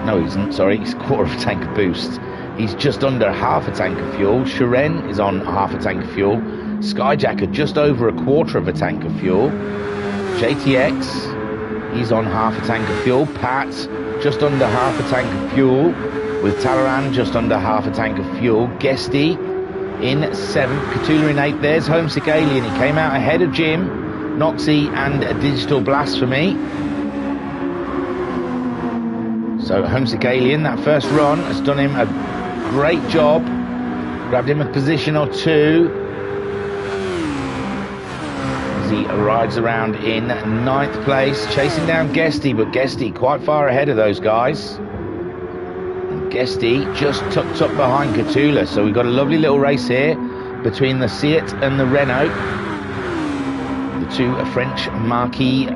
No, he isn't, sorry, he's a quarter of a tank of boost. He's just under half a tank of fuel. Shiren is on half a tank of fuel. Skyjacker just over a quarter of a tank of fuel. JTX, he's on half a tank of fuel. Pat, just under half a tank of fuel. With Talaran just under half a tank of fuel. Guesty in 7th, Cthulhu in 8th. There's Homesick Alien. He came out ahead of Jim, Noxie and Digital Blasphemy. So Homesick Alien, that first run has done him a great job. Grabbed him a position or two as he rides around in 9th place, chasing down Guesty, but Guesty quite far ahead of those guys. Guesty just tucked up behind Cthulhu, so we've got a lovely little race here between the Seat and the Renault, the two French marquee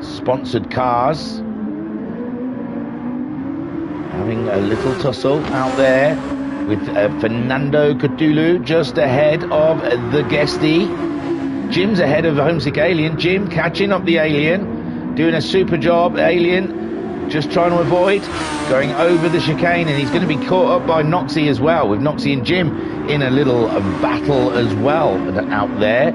sponsored cars, having a little tussle out there with Fernando Cthulhu just ahead of the Guesty. Jim's ahead of Homesick Alien. Jim catching up the Alien, doing a super job. Alien just trying to avoid going over the chicane, and he's going to be caught up by Noxie as well, with Noxie and Jim in a little battle as well out there.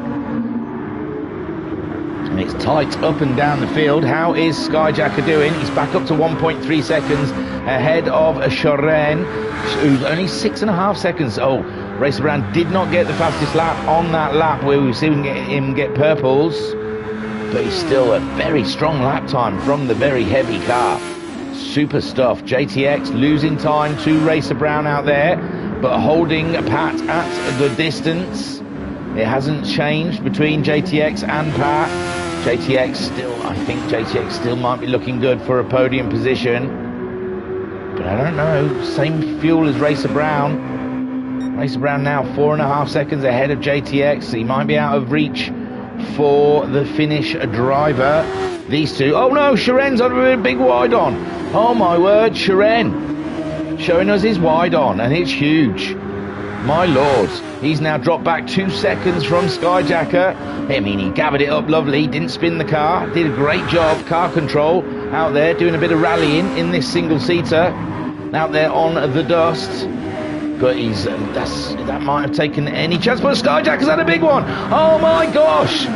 And it's tight up and down the field. How is Skyjacker doing? He's back up to 1.3 seconds ahead of Shiren, who's only 6.5 seconds. Oh, Racer Brown did not get the fastest lap on that lap where we've seen him get purples, but he's still a very strong lap time from the very heavy car. Super stuff. JTX losing time to Racer Brown out there, but holding Pat at the distance. It hasn't changed between JTX and Pat. JTX still, I think JTX still might be looking good for a podium position, but I don't know. Same fuel as Racer Brown. Racer Brown now 4.5 seconds ahead of JTX. He might be out of reach for the Finnish driver. These two, oh no, Shiren's on a big wide on. Oh my word, Shiren showing us his wide on, and it's huge. My lord, he's now dropped back 2 seconds from Skyjacker. I mean, he gathered it up lovely, didn't spin the car, did a great job, car control out there, doing a bit of rallying in this single-seater, out there on the dust. But he's that might have taken any chance, but Skyjacker's had a big one. Oh my gosh,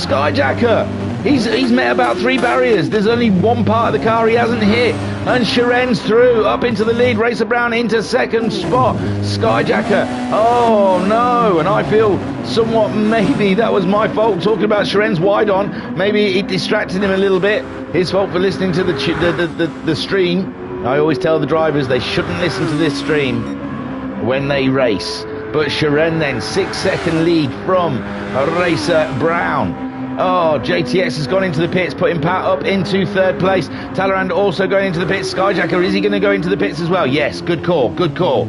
Skyjacker. He's met about 3 barriers. There's only one part of the car he hasn't hit. And Shiren's through, up into the lead. Racer Brown into second spot. Skyjacker, oh no. And I feel somewhat maybe that was my fault, talking about Shiren's wide on. Maybe it distracted him a little bit. His fault for listening to the stream. I always tell the drivers they shouldn't listen to this stream when they race. But Shiren then, 6-second lead from Racer Brown. Oh, JTX has gone into the pits, putting Pat up into 3rd place. Talleyrand also going into the pits. Skyjacker, is he going to go into the pits as well? Yes, good call, good call.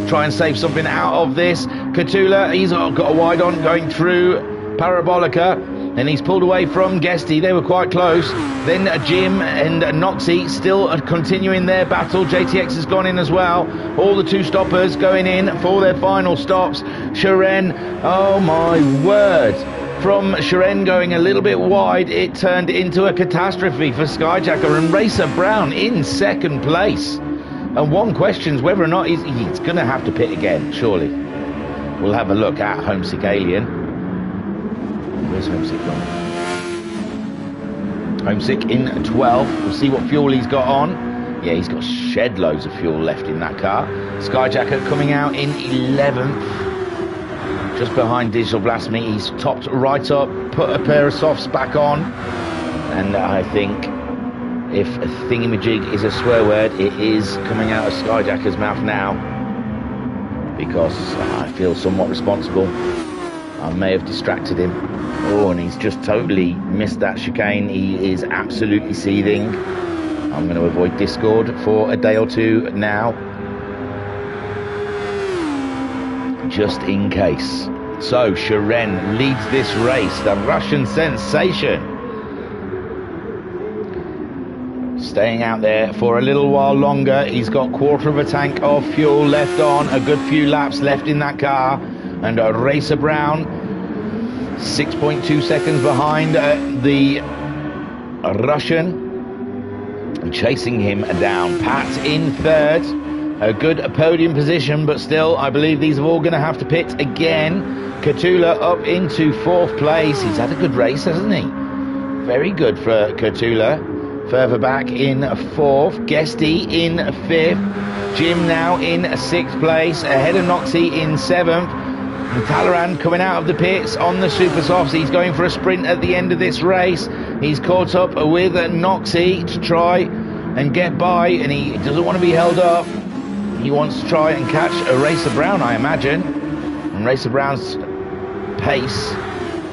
Try and save something out of this. Cthulhu, he's got a wide on going through Parabolica, and he's pulled away from Guesty. They were quite close. Then Jim and Noxie still continuing their battle. JTX has gone in as well. All the 2 stoppers going in for their final stops. Shiren, oh my word. From Shiren going a little bit wide, it turned into a catastrophe for Skyjacker, and Racer Brown in 2nd place. And one questions whether or not he's going to have to pit again, surely. We'll have a look at Homesick Alien. Where's Homesick gone? Homesick in 12th. We'll see what fuel he's got on. Yeah, he's got shed loads of fuel left in that car. Skyjacker coming out in 11th. Just behind Digital Blasphemy. He's topped right up, put a pair of softs back on. And I think if a thingamajig is a swear word, it is coming out of Skyjacker's mouth now. Because I feel somewhat responsible. I may have distracted him. Oh, and he's just totally missed that chicane. He is absolutely seething. I'm going to avoid Discord for a day or two now, just in case. So Shiren leads this race, the Russian sensation, staying out there for a little while longer. He's got quarter of a tank of fuel left on, a good few laps left in that car, and Racer Brown 6.2 seconds behind the Russian, chasing him down. Pat in third, a good podium position, but still I believe these are all going to have to pit again. Katula up into fourth place. He's had a good race, hasn't he? Very good for Katula. Further back in fourth, Guesty in fifth, Jim now in sixth place, ahead of Noxie in seventh. And Talleyrand coming out of the pits on the super softs. He's going for a sprint at the end of this race. He's caught up with Noxie to try and get by, and he doesn't want to be held up. He wants to try and catch a Racer Brown, I imagine. And Racer Brown's pace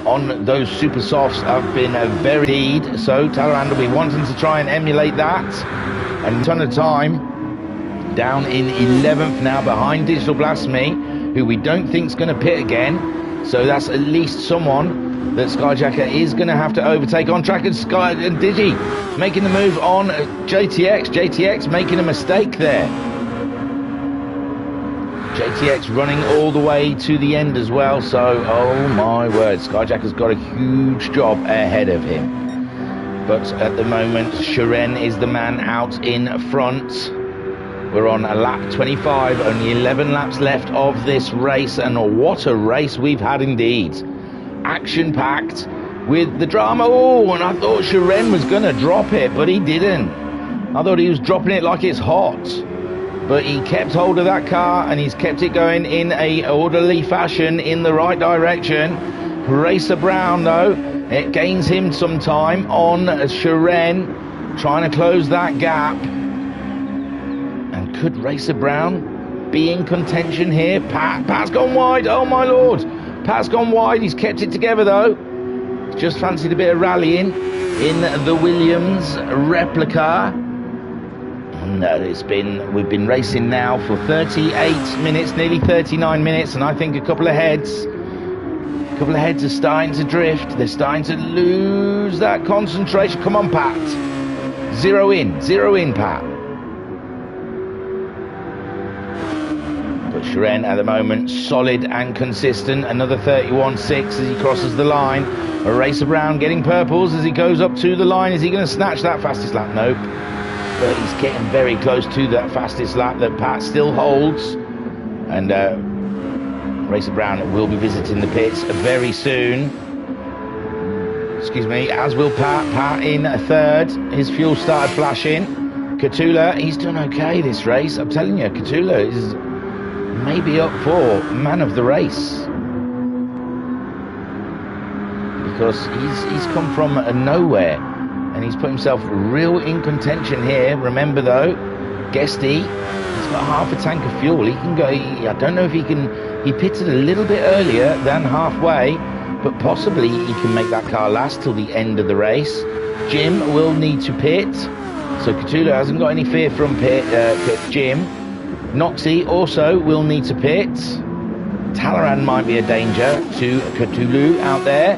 on those super softs have been very deed. So Talleyrand will be wanting to try and emulate that. And a ton of time. Down in 11th now behind Digital Blasphemy, who we don't think is going to pit again. So that's at least someone that Skyjacker is going to have to overtake on track. And Sky and Digi making the move on JTX. JTX making a mistake there. JTX running all the way to the end as well. So, oh my word, Skyjacker's got a huge job ahead of him. But at the moment, Shiren is the man out in front. We're on a lap 25, only 11 laps left of this race, and what a race we've had indeed. Action-packed with the drama. Oh, and I thought Shiren was going to drop it, but he didn't. I thought he was dropping it like it's hot. But he kept hold of that car, and he's kept it going in a orderly fashion in the right direction. Racer Brown, though, it gains him some time on Shiren, trying to close that gap. Could Racer Brown be in contention here? Pat's gone wide. Oh my lord, Pat's gone wide. He's kept it together though. Just fancied a bit of rallying in the Williams replica. And we've been racing now for 38 minutes, nearly 39 minutes, and I think a couple of heads are starting to drift. They're starting to lose that concentration. Come on, Pat. Zero in, Pat. Shiren at the moment solid and consistent. Another 31.6 as he crosses the line. A Racer Brown getting purples as he goes up to the line. Is he going to snatch that fastest lap? Nope. But he's getting very close to that fastest lap that Pat still holds. And Racer Brown will be visiting the pits very soon. Excuse me, as will Pat. Pat in third. His fuel started flashing. Katula, he's done okay this race. I'm telling you, Katula is maybe up for man of the race, because he's come from nowhere and he's put himself real in contention here. Remember though, Guesty, he's got half a tank of fuel. He can go, I don't know if he pitted a little bit earlier than halfway, but possibly he can make that car last till the end of the race. Jim will need to pit, so Katula hasn't got any fear from Jim. Noxie also will need to pit. Talleyrand might be a danger to Cthulhu out there.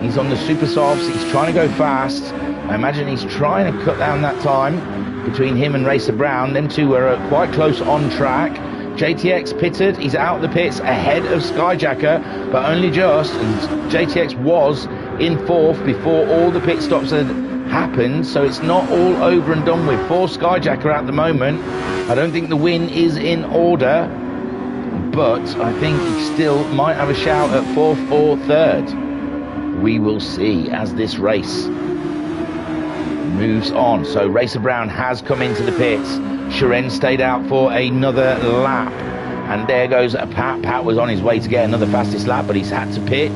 He's on the super softs. He's trying to go fast. I imagine he's trying to cut down that time between him and Racer Brown. Them two were quite close on track. JTX pitted. He's out the pits ahead of Skyjacker, but only just. And JTX was in fourth before all the pit stops had happened, so it's not all over and done with for Skyjacker at the moment. I don't think the win is in order, but I think he still might have a shout at fourth or third. We will see as this race moves on. So Racer Brown has come into the pits. Shiren stayed out for another lap. And there goes Pat. Pat was on his way to get another fastest lap, but he's had to pit.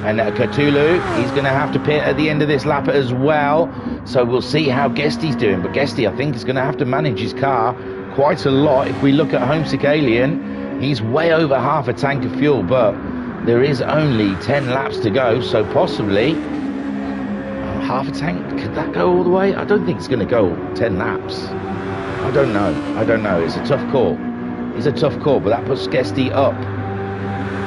And Cthulhu, he's going to have to pit at the end of this lap as well. So we'll see how Guesty's doing. But Guesty, I think, is going to have to manage his car quite a lot. If we look at Homesick Alien, he's way over half a tank of fuel, but there is only 10 laps to go. So possibly half a tank, could that go all the way? I don't think it's going to go 10 laps. I don't know. It's a tough call. It's a tough call, but that puts Guesty up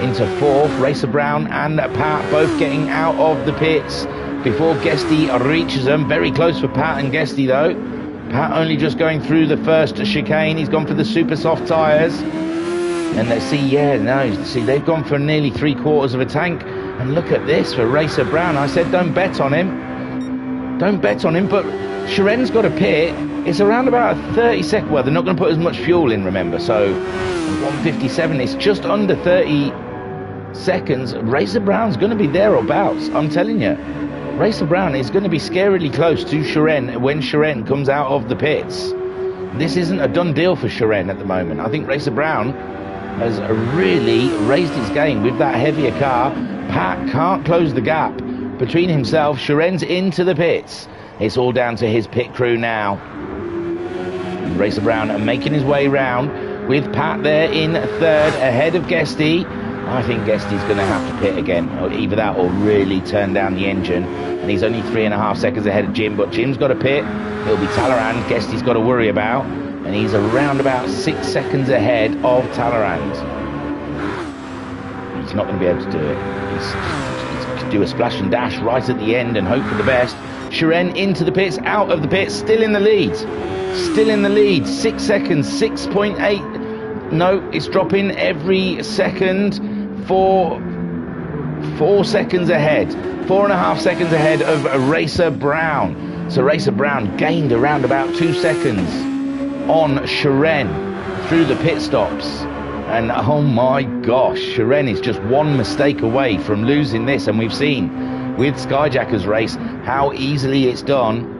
into fourth. Racer Brown and Pat both getting out of the pits before Guesty reaches them. Very close for Pat and Guesty though. Pat only just going through the first chicane. He's gone for the super soft tyres. And let's see, they've gone for nearly 3/4 of a tank. And look at this for Racer Brown. I said don't bet on him. Don't bet on him, but Shiren's got a pit. It's around about a 30 second, well, they're not going to put as much fuel in, remember, so 157, it's just under 30 seconds. Racer Brown's going to be thereabouts, I'm telling you. Racer Brown is going to be scarily close to Shiren when Shiren comes out of the pits. This isn't a done deal for Shiren at the moment. I think Racer Brown has really raised his game with that heavier car. Pat can't close the gap between himself. Shiren's into the pits. It's all down to his pit crew now. Racer Brown making his way round with Pat there in third ahead of Guesty. I think Guesty's going to have to pit again, or either that or really turn down the engine. And he's only 3.5 seconds ahead of Jim, but Jim's got to pit. It'll be Talleyrand Guesty's got to worry about, and he's around about 6 seconds ahead of Talleyrand. He's not going to be able to do it. He's do a splash and dash right at the end and hope for the best. Shiren into the pits, out of the pits, still in the lead. Still in the lead, 6 seconds, 6.8. No, it's dropping every second. 4 seconds ahead, 4.5 seconds ahead of Racer Brown. So Racer Brown gained around about 2 seconds on Shiren through the pit stops. And oh my gosh, Shiren is just one mistake away from losing this. And we've seen with Skyjacker's race how easily it's done.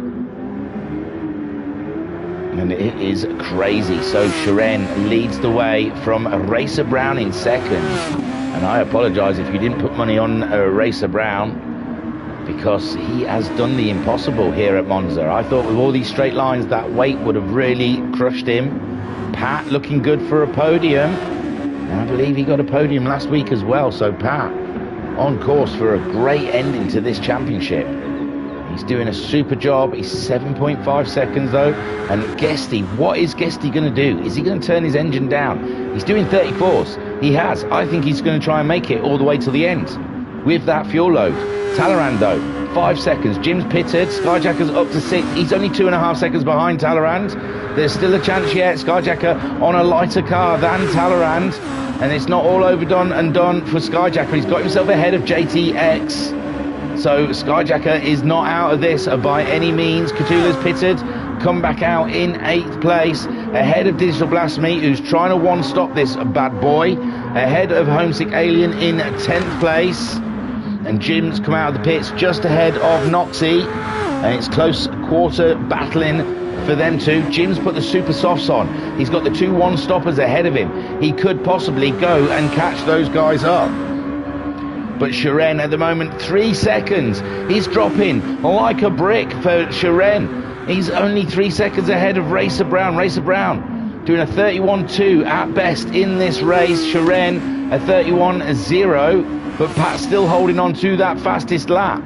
And it is crazy. So Shiren leads the way from Racer Brown in second. And I apologise if you didn't put money on Racer Brown, because he has done the impossible here at Monza. I thought with all these straight lines that weight would have really crushed him. Pat looking good for a podium. And I believe he got a podium last week as well. So Pat on course for a great ending to this championship. He's doing a super job. He's 7.5 seconds though. And Guesty, what is Guesty going to do? Is he going to turn his engine down? He's doing 34s. He has. I think he's going to try and make it all the way to the end with that fuel load. Talleyrand though, 5 seconds. Jim's pitted. Skyjacker's up to 6. He's only 2.5 seconds behind Talleyrand. There's still a chance yet. Skyjacker on a lighter car than Talleyrand. And it's not all overdone and done for Skyjacker. He's got himself ahead of JTX. So Skyjacker is not out of this by any means. Cthulhu's pitted, come back out in 8th place, ahead of Digital Blasphemy, who's trying to one-stop this bad boy, ahead of Homesick Alien in 10th place. And Jim's come out of the pits just ahead of Noxy, and it's close quarter battling for them two. Jim's put the super softs on. He's got the 2 one-stoppers ahead of him. He could possibly go and catch those guys up. But Shiren at the moment, 3 seconds. He's dropping like a brick for Shiren. He's only 3 seconds ahead of Racer Brown. Racer Brown doing a 31.2 at best in this race. Shiren a 31.0, but Pat's still holding on to that fastest lap.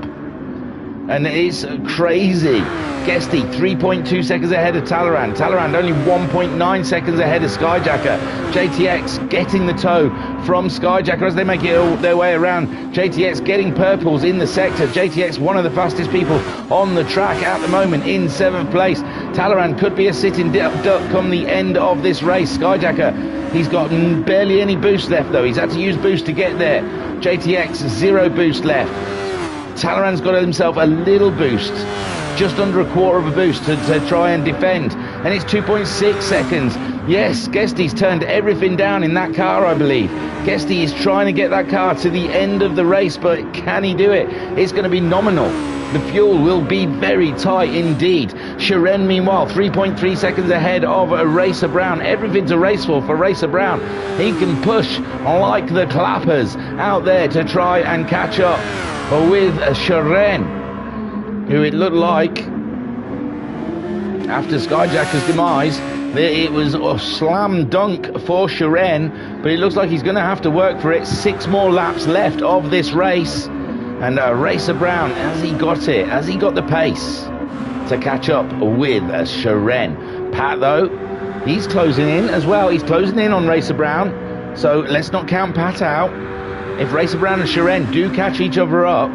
And it's crazy. Guesty 3.2 seconds ahead of Talleyrand. Talleyrand only 1.9 seconds ahead of Skyjacker. JTX getting the tow from Skyjacker as they make it all their way around. JTX getting purples in the sector. JTX one of the fastest people on the track at the moment in 7th place. Talleyrand could be a sitting duck come the end of this race. Skyjacker, he's got barely any boost left though. He's had to use boost to get there. JTX 0 boost left. Talleyrand's got himself a little boost, just under a quarter of a boost to try and defend, and it's 2.6 seconds. Yes, Guesty's turned everything down in that car, I believe. Guesty is trying to get that car to the end of the race, but can he do it? It's going to be nominal. the fuel will be very tight indeed. Shiren, meanwhile, 3.3 seconds ahead of Racer Brown. Everything's a race for Racer Brown. He can push like the clappers out there to try and catch up with Shiren, who it looked like, after Skyjacker's demise, it was a slam dunk for Shiren, but it looks like he's going to have to work for it. 6 more laps left of this race. And Racer Brown, has he got it? Has he got the pace to catch up with Shiren? Pat, though, he's closing in as well. He's closing in on Racer Brown. So let's not count Pat out. If Racer Brown and Shiren do catch each other up,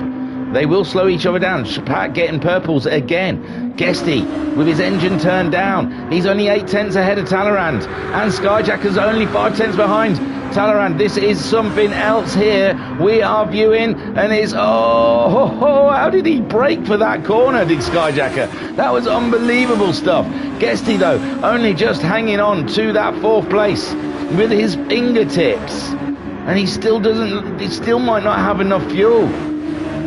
they will slow each other down. Pat getting purples again. Guesty with his engine turned down. He's only 8 tenths ahead of Talleyrand. And Skyjacker's only 5 tenths behind Talleyrand. This is something else here. We are viewing, and it's, how did he brake for that corner, did Skyjacker? That was unbelievable stuff. Guesty, though, only just hanging on to that 4th place with his fingertips. And he still might not have enough fuel.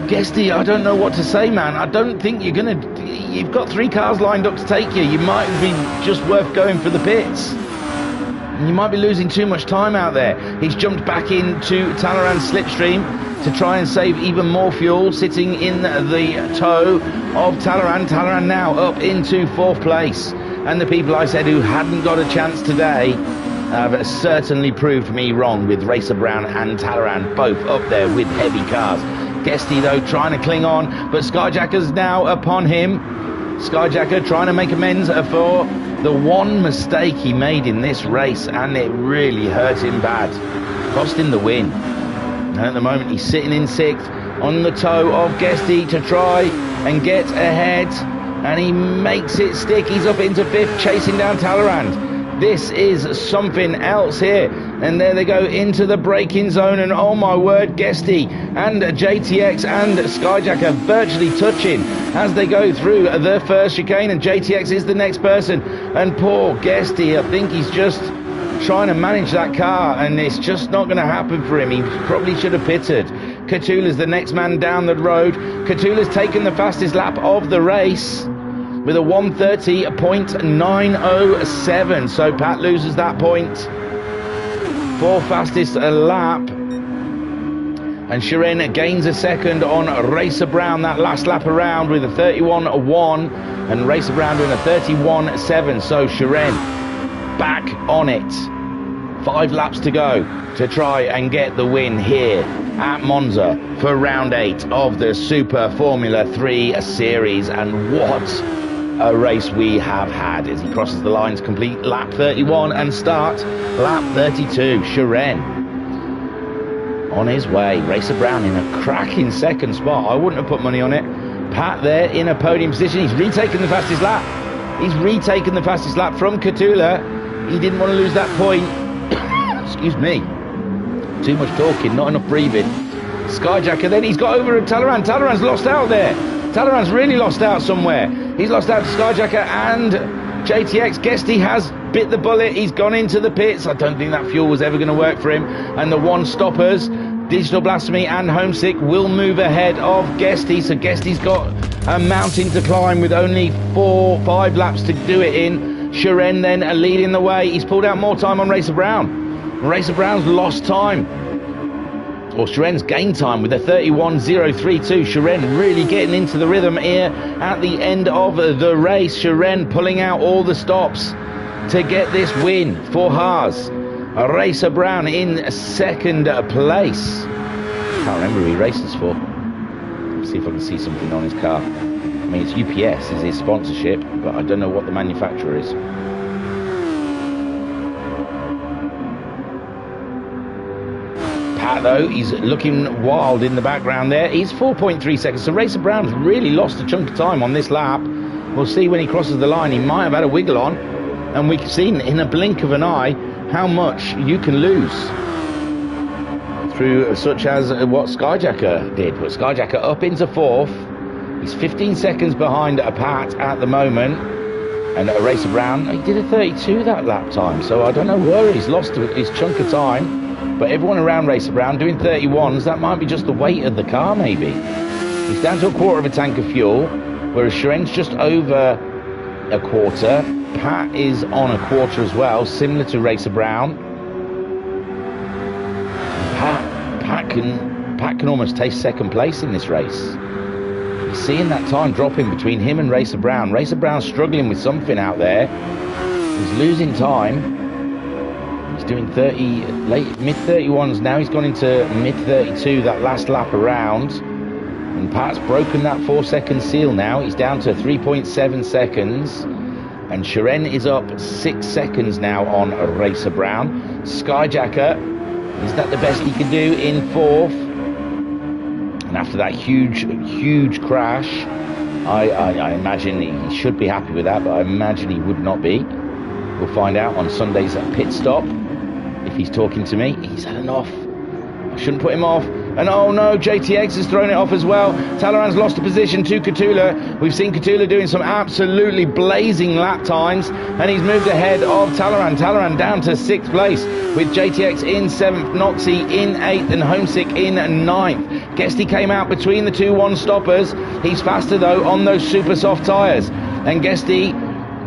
Guesty, I don't know what to say, man. I don't think you've got 3 cars lined up to take you. You might be just worth going for the pits. You might be losing too much time out there. He's jumped back into Talleyrand's slipstream to try and save even more fuel, sitting in the toe of Talleyrand. Talleyrand now up into 4th place. And the people I said who hadn't got a chance today have certainly proved me wrong, with Racer Brown and Talleyrand both up there with heavy cars. Guesty, though, trying to cling on, but Skyjacker's now upon him. Skyjacker trying to make amends for the one mistake he made in this race, and it really hurt him bad. Cost him the win. And at the moment, he's sitting in 6th on the toe of Guesty to try and get ahead, and he makes it stick. He's up into 5th, chasing down Talleyrand. This is something else here. And there they go into the braking zone, and oh my word, Guesty and JTX and Skyjacker virtually touching as they go through the first chicane, and JTX is the next person. And poor Guesty, I think he's just trying to manage that car, and it's just not going to happen for him. He probably should have pitted. Catula's the next man down the road. Catula's taken the fastest lap of the race with a 1:30.907. So Pat loses that point for fastest lap. And Shiren gains a second on Racer Brown that last lap around with a 31.1, and Racer Brown doing a 31.7. So Shiren back on it. 5 laps to go to try and get the win here at Monza for round 8 of the Super Formula 3 series. And what a race we have had as he crosses the lines, complete lap 31 and start lap 32. Shiren on his way. Racer Brown in a cracking 2nd spot. I wouldn't have put money on it. Pat there in a podium position. He's retaken the fastest lap. He's retaken the fastest lap from Catula. He didn't want to lose that point. Excuse me. Too much talking, not enough breathing. Skyjacker then, he's got over at Talleyrand. Talleyrand's lost out there. Talleyrand's really lost out somewhere. He's lost out to Skyjacker and JTX. Guesty has bit the bullet. He's gone into the pits. I don't think that fuel was ever going to work for him. And the one stoppers, Digital Blasphemy and Homesick, will move ahead of Guesty. So Guesty's got a mountain to climb with only 4-5 laps to do it in. Shiren then leading the way. He's pulled out more time on Racer Brown. Racer Brown's lost time. Or Shiren's gained time with a 31.032. Shiren really getting into the rhythm here at the end of the race. Shiren pulling out all the stops to get this win for Haas. Racer Brown in 2nd place. Can't remember who he races for. Let's see if I can see something on his car. I mean, it's UPS is his sponsorship, but I don't know what the manufacturer is. Pat, though, he's looking wild in the background there. He's 4.3 seconds. So Racer Brown's really lost a chunk of time on this lap. We'll see when he crosses the line. He might have had a wiggle on, and we've seen in a blink of an eye how much you can lose through such as what Skyjacker did. But Skyjacker up into 4th. He's 15 seconds behind a Pat at the moment. And Racer Brown, he did a 32 that lap time. So I don't know where he's lost his chunk of time. But everyone around Racer Brown doing 31s, that might be just the weight of the car maybe. He's down to a quarter of a tank of fuel, whereas Shiren's just over a quarter. Pat is on a quarter as well, similar to Racer Brown. Pat can almost taste second place in this race. You're seeing that time dropping between him and Racer Brown. Racer Brown's struggling with something out there. He's losing time. He's doing mid 31s now. He's gone into mid 32 that last lap around. And Pat's broken that 4-second seal now. He's down to 3.7 seconds. And Shiren is up 6 seconds now on Racer Brown. Skyjacker, is that the best he can do in fourth? And after that huge crash, I imagine he should be happy with that, but I imagine he would not be. We'll find out on Sunday's pit stop. If he's talking to me, he's had enough. I shouldn't put him off. And oh no, JTX has thrown it off as well. Talleyrand's lost a position to Catula. We've seen Catula doing some absolutely blazing lap times, and he's moved ahead of Talleyrand. Talleyrand down to 6th place with JTX in 7th, Noxie in 8th, and Homesick in 9th. Guesty came out between the two one-stoppers. He's faster though on those super soft tyres. And Guesty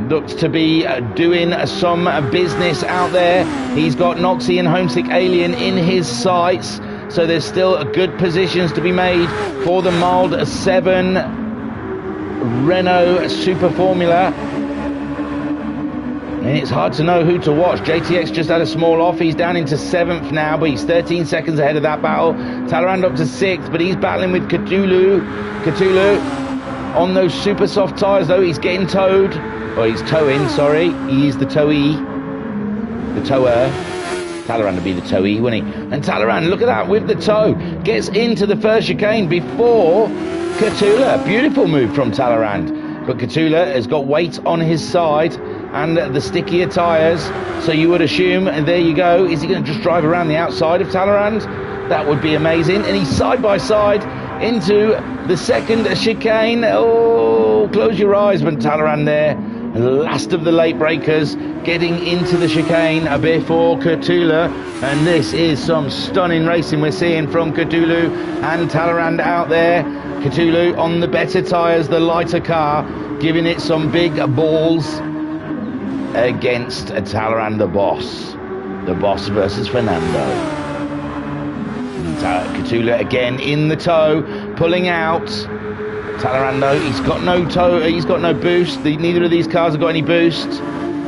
looks to be doing some business out there. He's got Noxie and Homesick Alien in his sights. So there's still good positions to be made for the Mild 7 Renault Super Formula. And it's hard to know who to watch. JTX just had a small off. He's down into 7th now, but he's 13 seconds ahead of that battle. Talleyrand up to 6th, but he's battling with Cthulhu. Cthulhu on those super soft tyres, though. He's getting towed. Or he's towing, sorry. He's the towee. The tower. Talleyrand would be the towee, wouldn't he? And Talleyrand, look at that, with the toe, gets into the first chicane before Cthulhu. Beautiful move from Talleyrand. But Cthulhu has got weight on his side and the stickier tyres. So you would assume, and there you go, is he going to just drive around the outside of Talleyrand? That would be amazing. And he's side by side into the second chicane. Oh, close your eyes when Talleyrand there. Last of the late breakers getting into the chicane before Cthulhu, and this is some stunning racing we're seeing from Cthulhu and Talleyrand out there. Cthulhu on the better tyres, the lighter car, giving it some big balls against Talleyrand, the boss versus Fernando. Cthulhu again in the tow, pulling out. Talleyrand, he's got no tow, he's got no boost. Neither of these cars have got any boost.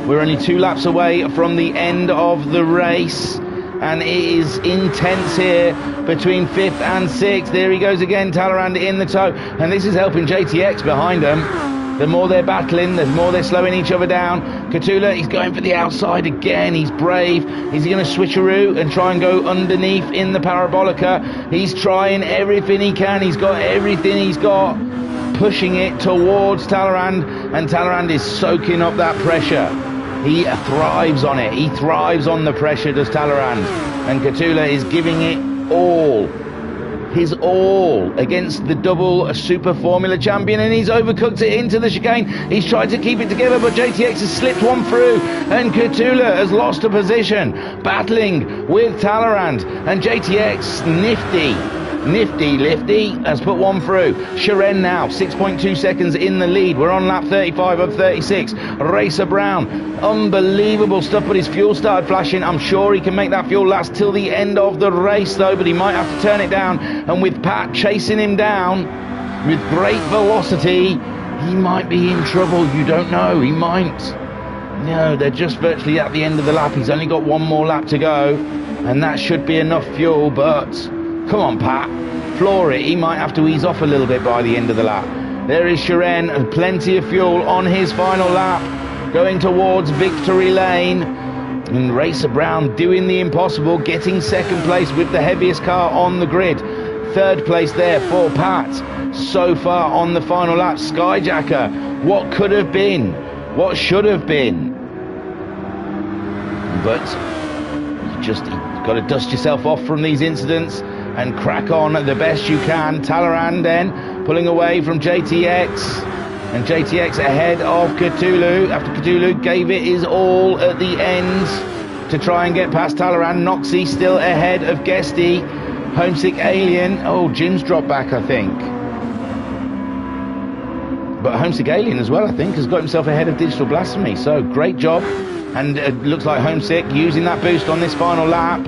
We're only 2 laps away from the end of the race, and it is intense here between 5th and 6th. There he goes again, Talleyrand in the tow, and this is helping JTX behind them. The more they're battling, the more they're slowing each other down. Cthulhu, he's going for the outside again. He's brave. Is he going to switcheroo and try and go underneath in the Parabolica? He's trying everything he can. He's got everything he's got, pushing it towards Talleyrand, and Talleyrand is soaking up that pressure. He thrives on it. He thrives on the pressure, does Talleyrand. And Cthulhu is giving it all. His all against the double Super Formula champion, and he's overcooked it into the chicane. He's tried to keep it together, but JTX has slipped one through, and Cthulhu has lost a position, battling with Talleyrand, and JTX, nifty lifty, has put one through. Shiren now 6.2 seconds in the lead. We're on lap 35 of 36. Racer Brown, unbelievable stuff, but his fuel started flashing. I'm sure he can make that fuel last till the end of the race though, but he might have to turn it down, and with Pat chasing him down with great velocity, he might be in trouble. You don't know, he might. No, they're just virtually at the end of the lap. He's only got one more lap to go, and that should be enough fuel, but come on, Pat, floor it. He might have to ease off a little bit by the end of the lap. There is Shiren, and plenty of fuel on his final lap, going towards victory lane. And Racer Brown doing the impossible, getting second place with the heaviest car on the grid. Third place there for Pat. So far on the final lap, Skyjacker, what could have been, what should have been. But you just got to dust yourself off from these incidents and crack on the best you can. Talleyrand then pulling away from JTX, and JTX ahead of Cthulhu after Cthulhu gave it his all at the end to try and get past Talleyrand. Noxie still ahead of Guesty. Homesick Alien, oh, Jim's dropped back, I think. but Homesick Alien as well, I think, has got himself ahead of Digital Blasphemy. So great job. And it looks like Homesick using that boost on this final lap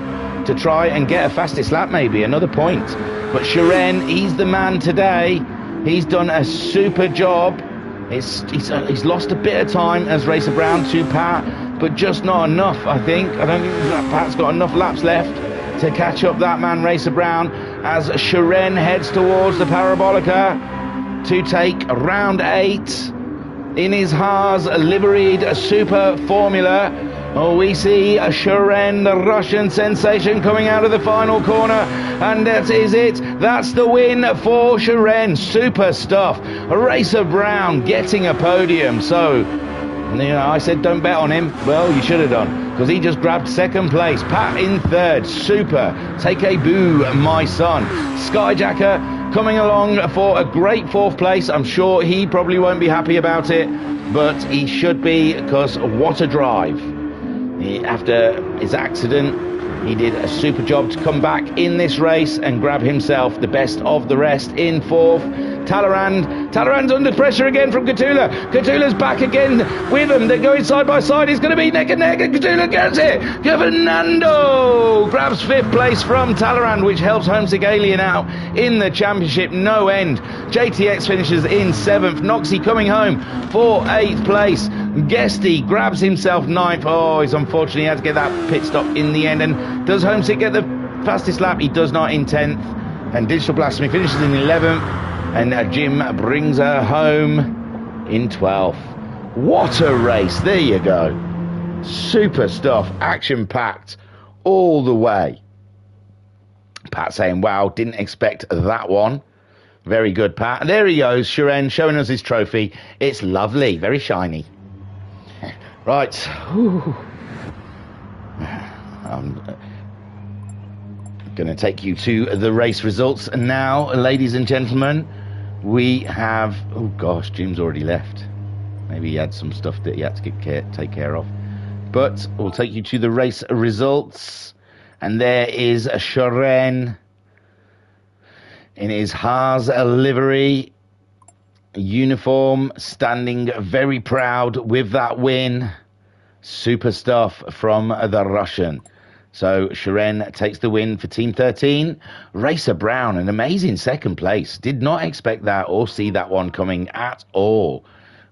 to try and get a fastest lap, maybe another point. But Shiren, he's the man today. He's done a super job. He's lost a bit of time as Racer Brown to Pat, but just not enough, I think. I don't think Pat's got enough laps left to catch up that man, Racer Brown, as Shiren heads towards the Parabolica to take round 8 in his Haas liveried Super Formula. Oh, we see a Shiren, the Russian sensation, coming out of the final corner, and that is it. That's the win for Shiren. Super stuff. Racer Brown getting a podium. So, I said don't bet on him. Well, you should have done, because he just grabbed second place. Pat in third. Super. Take a boo, my son. Skyjacker coming along for a great fourth place. I'm sure he probably won't be happy about it, but he should be, because what a drive. After his accident, he did a super job to come back in this race and grab himself the best of the rest in fourth. Talleyrand's under pressure again from Catula. Catula's back again with him. They're going side by side. He's going to be neck and neck, and Catula gets it. Fernando grabs fifth place from Talleyrand, which helps Homesick Alien out in the championship no end. JTX finishes in seventh. Noxie coming home for eighth place. Guesty grabs himself ninth. Oh, he's unfortunately had to get that pit stop in the end. And does Homesick get the fastest lap? He does not in 10th. And Digital Blasphemy finishes in 11th. And Jim brings her home in 12th. What a race. There you go. Super stuff. Action-packed all the way. Pat saying, wow, didn't expect that one. Very good, Pat. And there he goes, Shiren, showing us his trophy. It's lovely. Very shiny. Right. Whew. I'm going to take you to the race results now, ladies and gentlemen. We have... Oh, gosh, Jim's already left. Maybe he had some stuff that he had to take care of. But we'll take you to the race results. And there is a Shiren in his Haas livery uniform, standing very proud with that win. Super stuff from the Russian. So Shiren takes the win for Team 13. Racer Brown, an amazing second place. Did not expect that or see that one coming at all.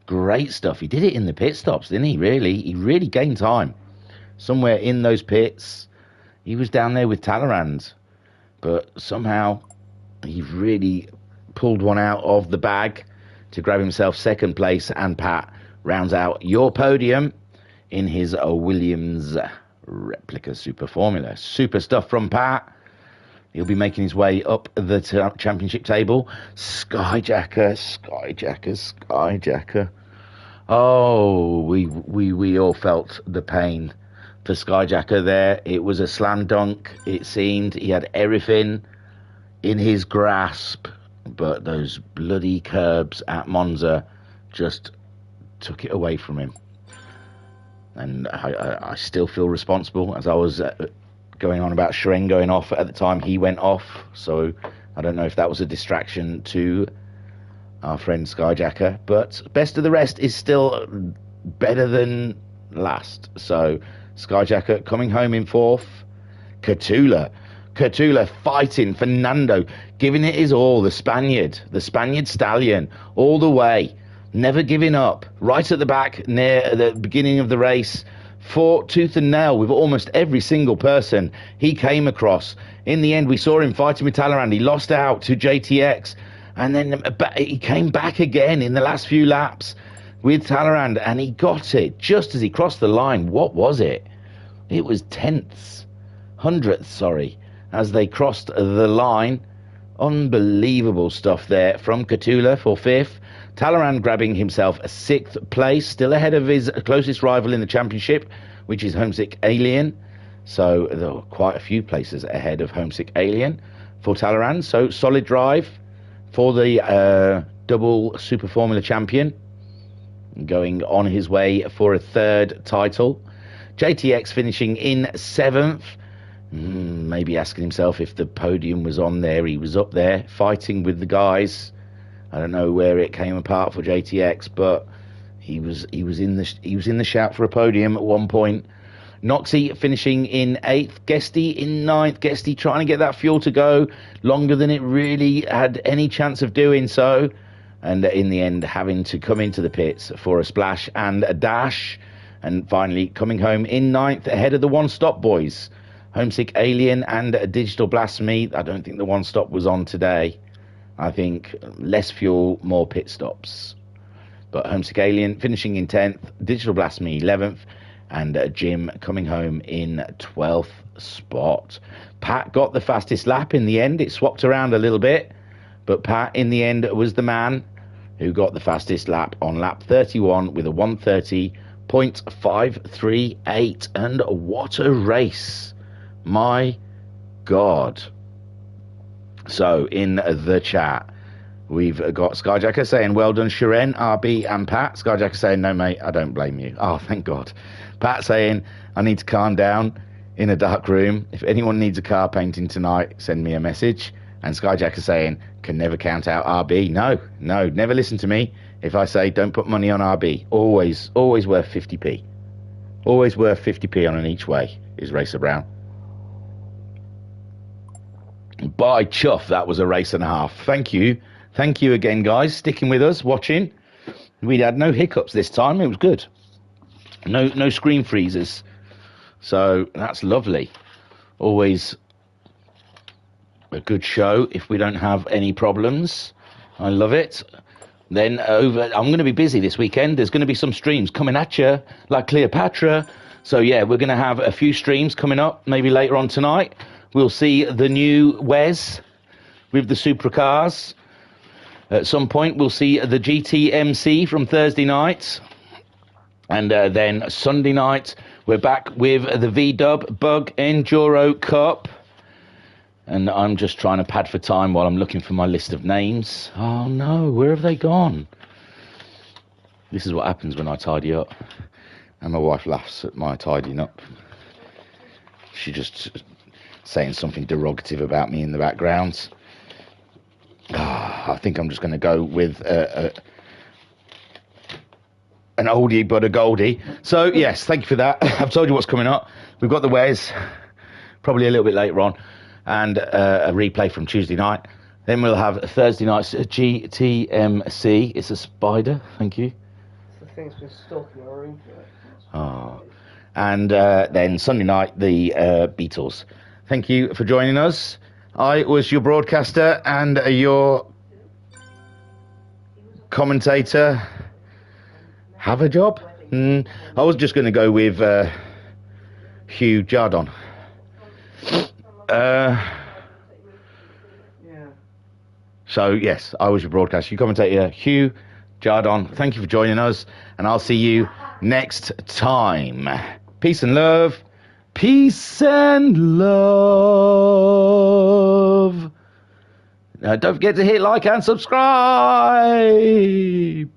Great stuff. He did it in the pit stops, didn't he? Really, he really gained time. Somewhere in those pits, he was down there with Talleyrand, but somehow he really pulled one out of the bag to grab himself second place, and Pat rounds out your podium in his Williams replica Super Formula. Super stuff from Pat. He'll be making his way up the championship table. Skyjacker. Oh, we all felt the pain for Skyjacker there. It was a slam dunk, it seemed. He had everything in his grasp, but those bloody curbs at Monza just took it away from him. And I still feel responsible, as I was going on about Shiren going off at the time he went off. So I don't know if that was a distraction to our friend Skyjacker. But best of the rest is still better than last. So Skyjacker coming home in fourth. Catula fighting. Fernando giving it his all. The Spaniard stallion all the way. Never giving up. Right at the back, near the beginning of the race, fought tooth and nail with almost every single person he came across. In the end, we saw him fighting with Talleyrand. He lost out to JTX, and then he came back again in the last few laps with Talleyrand, and he got it just as he crossed the line. What was it? It was hundredths, as they crossed the line. Unbelievable stuff there from Catula for fifth. Talleyrand grabbing himself a sixth place, still ahead of his closest rival in the championship, which is Homesick Alien. So there were quite a few places ahead of Homesick Alien for Talleyrand. So solid drive for the double Super Formula champion, going on his way for a third title. JTX finishing in seventh. Maybe asking himself if the podium was on there. He was up there fighting with the guys. I don't know where it came apart for JTX, but he was in the shout for a podium at one point. Noxie finishing in 8th, Guesty in 9th. Guesty trying to get that fuel to go longer than it really had any chance of doing so, and in the end having to come into the pits for a splash and a dash, and finally coming home in 9th ahead of the One Stop boys, Homesick Alien and Digital Blasphemy. I don't think the One Stop was on today. I think less fuel, more pit stops. But Homesick Alien finishing in 10th, Digital Blasphemy 11th, and Jim coming home in 12th spot. Pat got the fastest lap in the end. It swapped around a little bit, but Pat in the end was the man who got the fastest lap on lap 31 with a 1:30.538. And what a race. My God. So in the chat, we've got Skyjacker saying, well done, Shiren, RB and Pat. Skyjacker saying, no, mate, I don't blame you. Oh, thank God. Pat saying, I need to calm down in a dark room. If anyone needs a car painting tonight, send me a message. And Skyjacker saying, can never count out RB. No, never listen to me if I say don't put money on RB. Always worth 50p. Always worth 50p on an each way is Racer Brown. By chuff, that was a race and a half. Thank you again, guys, sticking with us, watching. We had no hiccups this time. It was good. No screen freezes, so that's lovely. Always a good show if we don't have any problems. I love it. Then I'm going to be busy this weekend. There's going to be some streams coming at you like Cleopatra. So yeah, we're going to have a few streams coming up maybe later on tonight. We'll see the new Wes with the supercars. At some point, we'll see the GTMC from Thursday night. And then Sunday night, we're back with the VDub Bug Enduro Cup. And I'm just trying to pad for time while I'm looking for my list of names. Oh, no, where have they gone? This is what happens when I tidy up. And my wife laughs at my tidying up. She just saying something derogative about me in the background. I think I'm just going to go with an oldie but a goldie. So yes, thank you for that. I've told you what's coming up. We've got the Wes, probably a little bit later on, and a replay from Tuesday night. Then we'll have Thursday night's GTMC. It's a spider. Thank you. The thing's been stalking our room. Oh. And then Sunday night, the Beatles. Thank you for joining us. I was your broadcaster and your commentator. Have a job? I was just going to go with Hugh Jardon. So, yes, I was your broadcaster. You commentator, Hugh Jardon. Thank you for joining us, and I'll see you next time. Peace and love. Peace and love. Don't forget to hit like and subscribe.